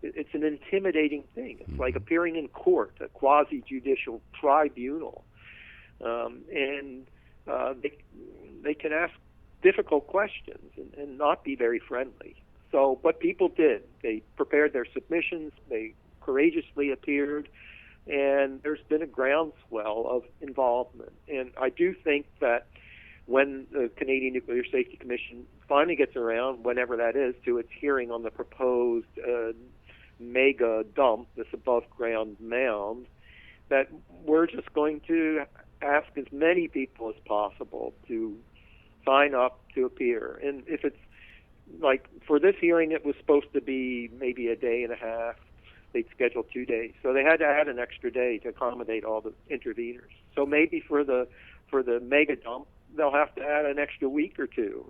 It's an intimidating thing. It's like appearing in court, a quasi-judicial tribunal. And they can ask difficult questions and not be very friendly. So, but people did. They prepared their submissions. They courageously appeared. And there's been a groundswell of involvement. And I do think that when the Canadian Nuclear Safety Commission finally gets around, whenever that is, to its hearing on the proposed mega dump, this above-ground mound, that we're just going to ask as many people as possible to sign up to appear. And if it's like for this hearing, it was supposed to be maybe a day and a half. They'd scheduled 2 days, so they had to add an extra day to accommodate all the interveners. So maybe for the mega dump, they'll have to add an extra week or two.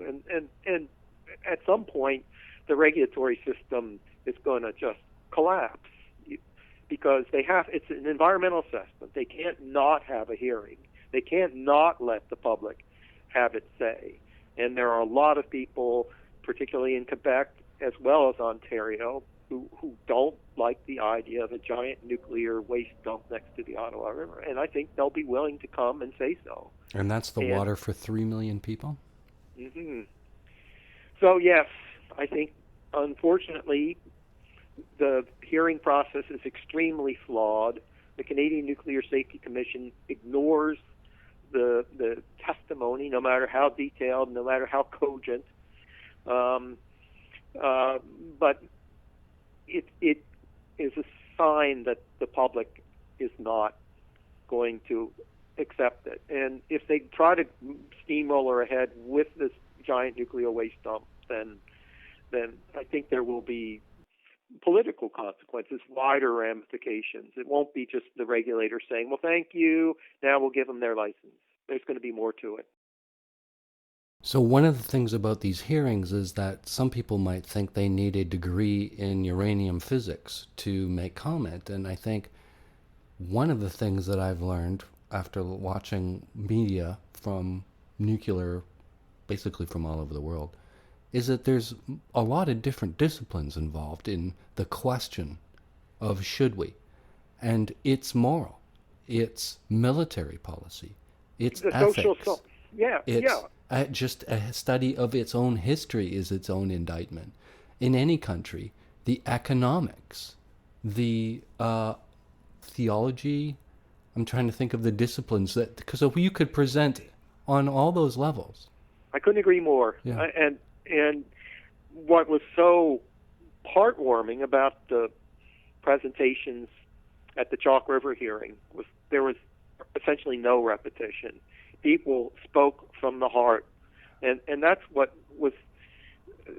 And at some point, the regulatory system is going to just collapse because it's an environmental assessment. They can't not have a hearing. They can't not let the public have its say. And there are a lot of people, particularly in Quebec as well as Ontario, who don't like the idea of a giant nuclear waste dump next to the Ottawa River. And I think they'll be willing to come and say so. And that's the water for 3 million people? Mm-hmm. So, yes, I think, unfortunately, the hearing process is extremely flawed. The Canadian Nuclear Safety Commission ignores the testimony, no matter how detailed, no matter how cogent. But it is a sign that the public is not going to accept it. And if they try to steamroller ahead with this giant nuclear waste dump, then I think there will be political consequences, wider ramifications. It won't be just the regulator saying, well, thank you, now we'll give them their license. There's going to be more to it. So one of the things about these hearings is that some people might think they need a degree in uranium physics to make comment. And I think one of the things that I've learned after watching media from nuclear, basically from all over the world, is that there's a lot of different disciplines involved in the question of should we. And it's moral, it's military policy, it's the ethics. Just a study of its own history is its own indictment. In any country, the economics, the theology, I'm trying to think of the disciplines that, because you could present on all those levels. I couldn't agree more. Yeah. And what was so heartwarming about the presentations at the Chalk River hearing was there was essentially no repetition. People spoke from the heart, and that's what was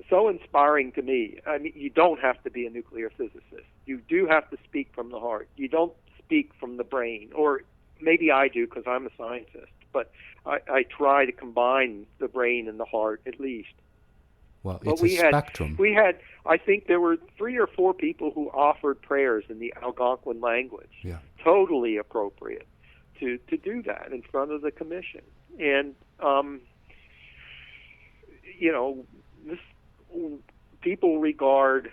so inspiring to me. I mean, you don't have to be a nuclear physicist. You do have to speak from the heart. You don't speak from the brain, or maybe I do because I'm a scientist, but I try to combine the brain and the heart at least. Well, it's a spectrum. I think there were 3 or 4 people who offered prayers in the Algonquin language. Yeah. Totally appropriate to do that in front of the commission. And, people regard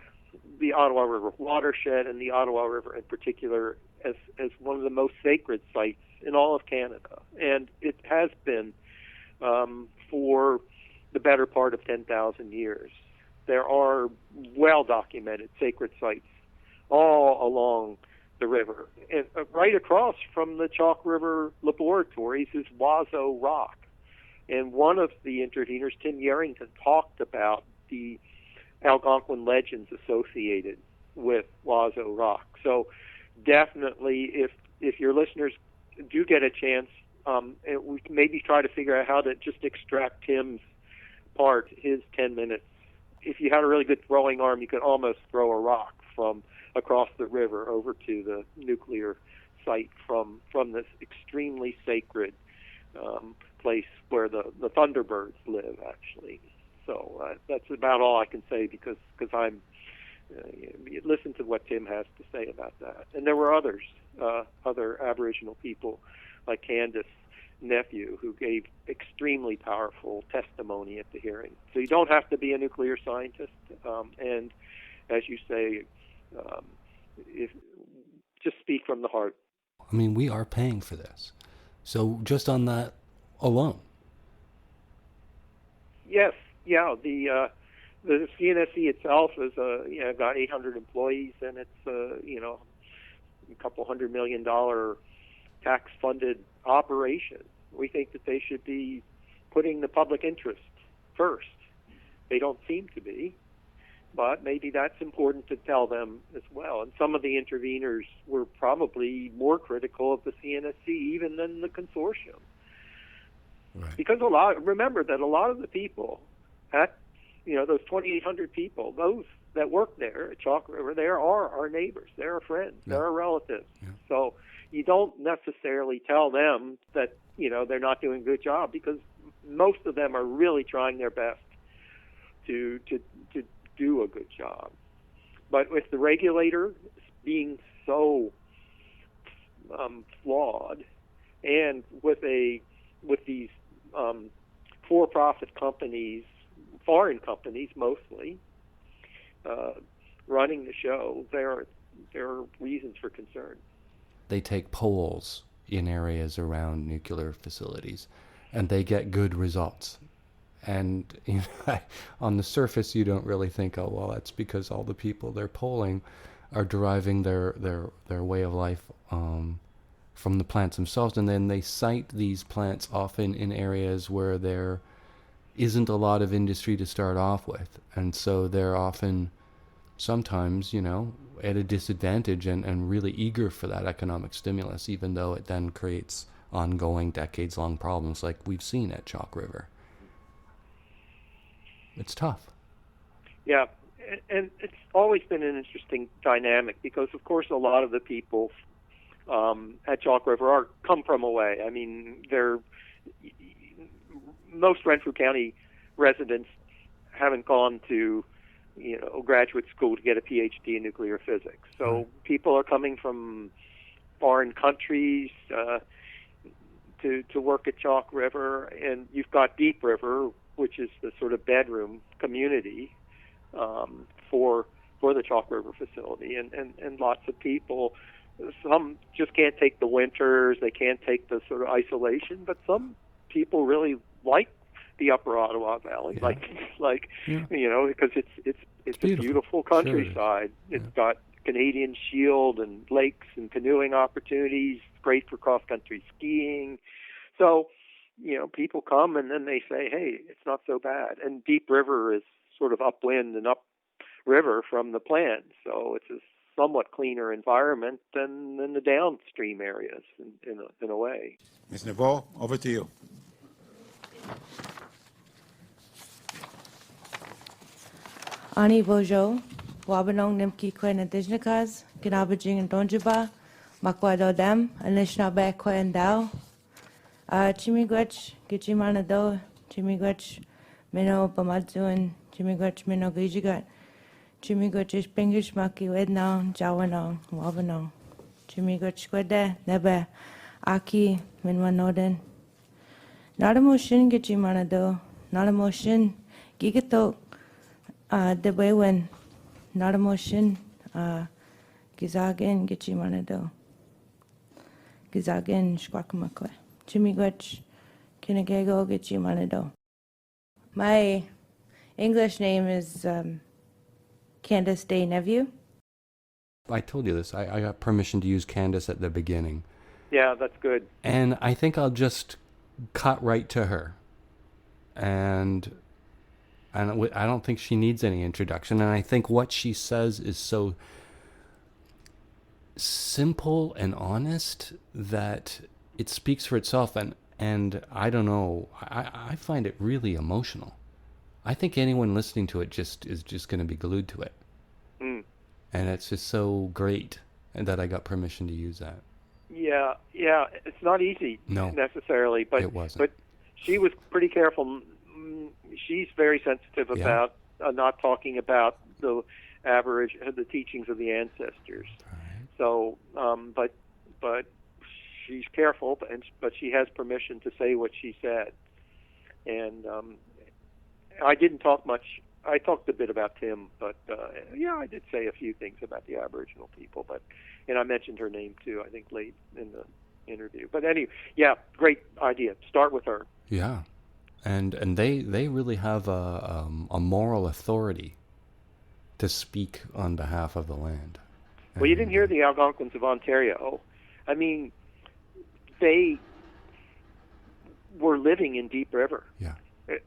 the Ottawa River watershed and the Ottawa River in particular as one of the most sacred sites in all of Canada. has been for the better part of 10,000 years. There are well-documented sacred sites all along the river. And right across from the Chalk River laboratories is Wazo Rock. And one of the interveners, Tim Yarrington, talked about the Algonquin legends associated with Wazo Rock. So definitely, if your listeners do get a chance, we can maybe try to figure out how to just extract Tim's part, his 10 minutes. If you had a really good throwing arm, you could almost throw a rock from across the river over to the nuclear site from this extremely sacred place where the Thunderbirds live, actually. So that's about all I can say because I'm listen to what Tim has to say about that. And there were others, other Aboriginal people like Candace Nephew, who gave extremely powerful testimony at the hearing. So you don't have to be a nuclear scientist, and as you say, just speak from the heart. I mean, we are paying for this. So just on that alone. Yes, yeah. The CNSC itself is got 800 employees, and it's a couple $100 million tax-funded operation. We think that they should be putting the public interest first. They don't seem to be, but maybe that's important to tell them as well. And some of the interveners were probably more critical of the CNSC even than the consortium. Right. Because remember that a lot of the people at, those 2,800 people, those that work there at Chalk River, they are our neighbors, they're our friends, they're our relatives. Yeah. So you don't necessarily tell them that, they're not doing a good job, because most of them are really trying their best to do a good job. But with the regulator being so flawed, and with these for-profit companies, foreign companies mostly, running the show, there are reasons for concern. They take polls in areas around nuclear facilities, and they get good results. And on the surface, you don't really think, oh, well, that's because all the people they're polling are deriving their way of life from the plants themselves. And then they cite these plants often in areas where there isn't a lot of industry to start off with. And so they're often, sometimes, at a disadvantage and really eager for that economic stimulus, even though it then creates ongoing decades-long problems like we've seen at Chalk River. It's tough. Yeah, and it's always been an interesting dynamic because, of course, a lot of the people at Chalk River come from away. I mean, most Renfrew County residents haven't gone to graduate school to get a PhD in nuclear physics. So people are coming from foreign countries to work at Chalk River, and you've got Deep River, which is the sort of bedroom community for the Chalk River facility, and lots of people. Some just can't take the winters, they can't take the sort of isolation, but some people really like the Upper Ottawa Valley, because it's a beautiful countryside. Sure. It's got Canadian Shield and lakes and canoeing opportunities. It's great for cross-country skiing. So, people come and then they say, hey, it's not so bad. And Deep River is sort of upwind and upriver from the plant, so it's a somewhat cleaner environment than the downstream areas in a way. Ms. Neveau, over to you. Ani Bojo, Wabanong Nimki Kwen Adijnakas, Ginabajing and Donjiba, Makwado Dem, Anishnabe Kwen Dao, Chimigwech, Gichimanado, Chimigwech, Mino Bamadzuan, Chimigwech Mino Gijigat, Chimigwech is Pingish Maki Wednong, Jawanong, Wabanong, Chimigwech Kwede, Nebe, Aki, Minwanoden. Not a motion, Gichimanado, not a motion, Gigato. The way when not a motion, Gizagin Gichimanado, Gizagin Squakamakwe, Chimigwech, Kinagego Gichimanado. My English name is Candace Day Nephew. I told you this. I got permission to use Candace at the beginning. Yeah, that's good. And I think I'll just cut right to her. And I don't think she needs any introduction. And I think what she says is so simple and honest that it speaks for itself. And I don't know, I find it really emotional. I think anyone listening to it is just going to be glued to it. Mm. And it's just so great that I got permission to use that. Yeah, it's not easy necessarily, but it wasn't. But she was pretty careful. She's very sensitive about not talking about the teachings of the ancestors. Right. So, but she's careful, but she has permission to say what she said. And I didn't talk much. I talked a bit about Tim, but I did say a few things about the Aboriginal people. And I mentioned her name too, I think, late in the interview. But anyway, great idea. Start with her. Yeah, and they really have a moral authority to speak on behalf of the land. Well, you didn't hear the Algonquins of Ontario. I mean, they were living in Deep River. Yeah.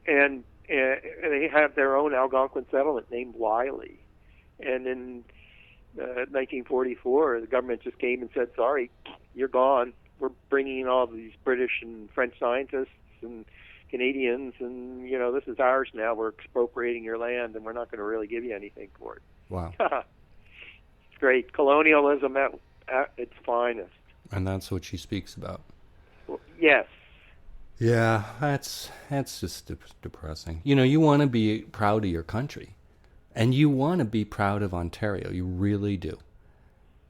And they have their own Algonquin settlement named Wiley. And in 1944, the government just came and said, sorry, you're gone. We're bringing in all these British and French scientists and Canadians, and, this is ours now. We're expropriating your land, and we're not going to really give you anything for it. Wow. It's great. Colonialism at its finest. And that's what she speaks about. Well, yes. Yeah, that's just depressing. You want to be proud of your country, and you want to be proud of Ontario. You really do.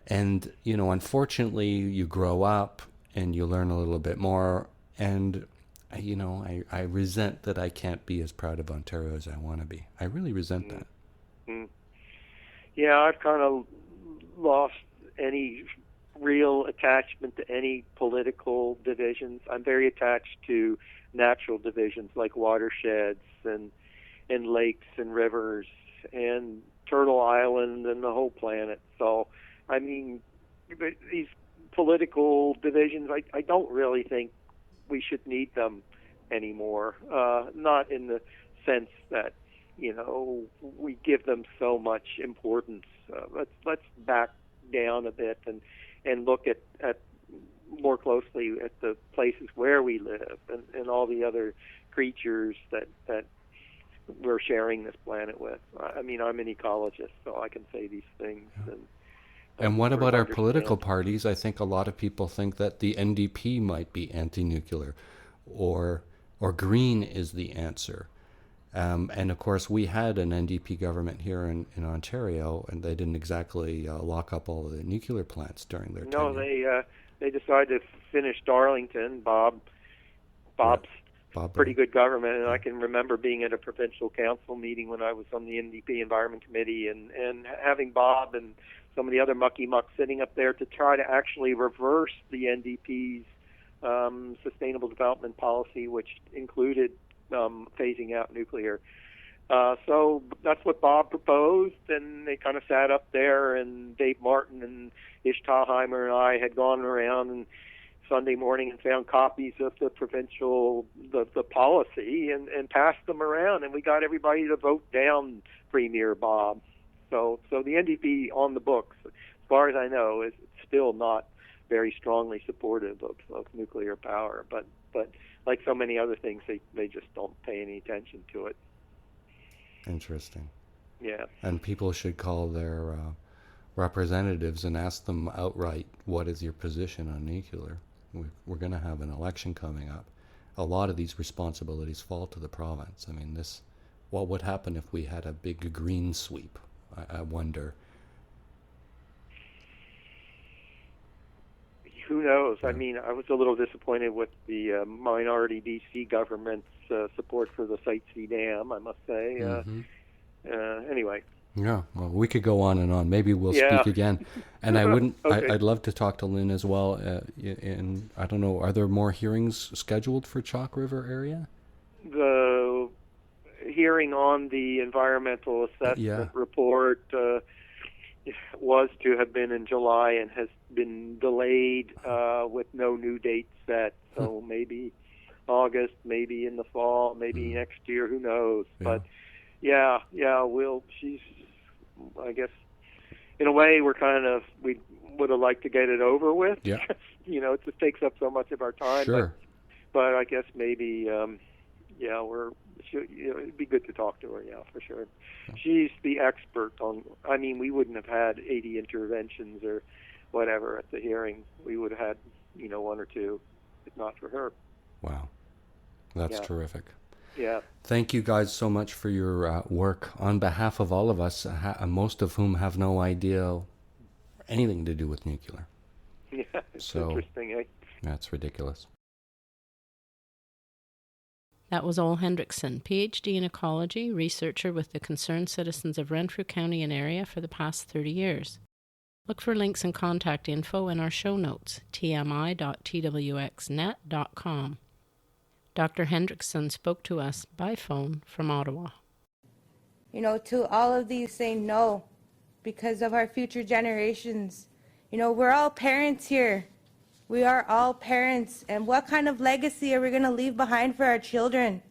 And, unfortunately, you grow up and you learn a little bit more, and, I resent that I can't be as proud of Ontario as I want to be. I really resent that. Mm. Yeah, I've kind of lost any real attachment to any political divisions. I'm very attached to natural divisions like watersheds and lakes and rivers and Turtle Island and the whole planet. So, I mean, these political divisions, I don't really think we should need them anymore. Not in the sense that, we give them so much importance. Let's back down a bit and look at more closely at the places where we live and all the other creatures that we're sharing this planet with. I mean, I'm an ecologist, so I can say these things. And what about our political parties? I think a lot of people think that the NDP might be anti-nuclear, or green is the answer. And of course, we had an NDP government here in Ontario, and they didn't exactly lock up all the nuclear plants during their tenure. No, they decided to finish Darlington. Bob's pretty good government, and I can remember being at a provincial council meeting when I was on the NDP Environment Committee, and having Bob and some of the other mucky-mucks sitting up there to try to actually reverse the NDP's sustainable development policy, which included phasing out nuclear. So that's what Bob proposed, and they kind of sat up there, and Dave Martin and Ish Talheimer and I had gone around and Sunday morning and found copies of the provincial, the policy, and passed them around, and we got everybody to vote down Premier Bob. So the NDP on the books, as far as I know, is still not very strongly supportive of nuclear power, but like so many other things, they just don't pay any attention to it. Interesting. Yeah. And people should call their representatives and ask them outright, what is your position on nuclear? We're going to have an election coming up. A lot of these responsibilities fall to the province. I mean, what would happen if we had a big green sweep? I wonder. Who knows? Yeah. I mean, I was a little disappointed with the minority BC government's support for the Site C Dam, I must say. Anyway. Yeah, well, we could go on and on. Maybe we'll Yeah. speak again. And I wouldn't. Okay. I'd love to talk to Lynn as well. In I don't know, are there more hearings scheduled for Chalk River area? The hearing on the environmental assessment report was to have been in July and has been delayed with no new date set. So maybe August, maybe in the fall, maybe next year, who knows. Yeah. But yeah, she's, I guess, in a way, we would have liked to get it over with. Yeah. It just takes up so much of our time. Sure. But I guess maybe, it'd be good to talk to her, for sure. She's the expert on, we wouldn't have had 80 interventions or whatever at the hearing. We would have had, one or two, if not for her. Wow. That's terrific. Yeah. Thank you guys so much for your work on behalf of all of us, most of whom have no idea anything to do with nuclear. Yeah, it's So- interesting, eh? That's ridiculous. That was Ole Hendrickson, PhD in ecology, researcher with the Concerned Citizens of Renfrew County and Area for the past 30 years. Look for links and contact info in our show notes, tmi.twxnet.com. Dr. Hendrickson spoke to us by phone from Ottawa. To all of these saying no because of our future generations. We're all parents here. We are all parents. And what kind of legacy are we going to leave behind for our children?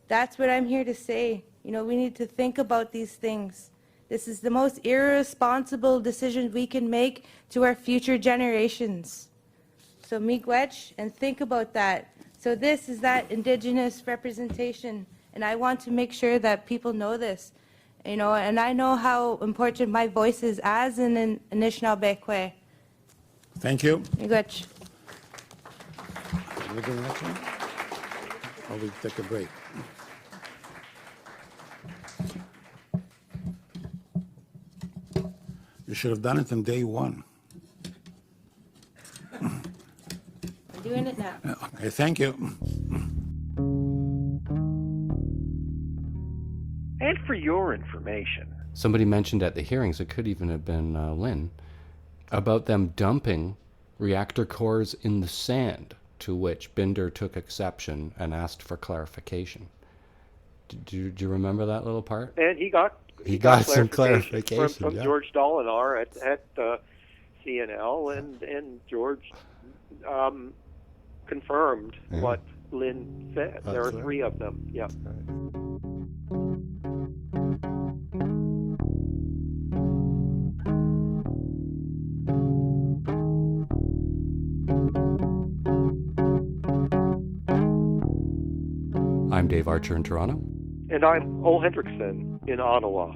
That's what I'm here to say. We need to think about these things. This is the most irresponsible decision we can make to our future generations. So miigwech, and think about that. So this is that Indigenous representation, and I want to make sure that people know this. And I know how important my voice is as an Anishinaabe. Thank you. Miigwech. We do next one? Or we take a break? You should have done it on day one. I'm doing it now. Okay, thank you. And for your information, Somebody mentioned at the hearings, it could even have been Lynn, about them dumping reactor cores in the sand, to which Binder took exception and asked for clarification. Do you remember that little part? and he got some clarification from yeah. George Dolinar at CNL, and George confirmed Yeah. what Lynn said. There are That's three of them. Yeah. I'm Dave Archer in Toronto. And I'm Ole Hendrickson in Ottawa.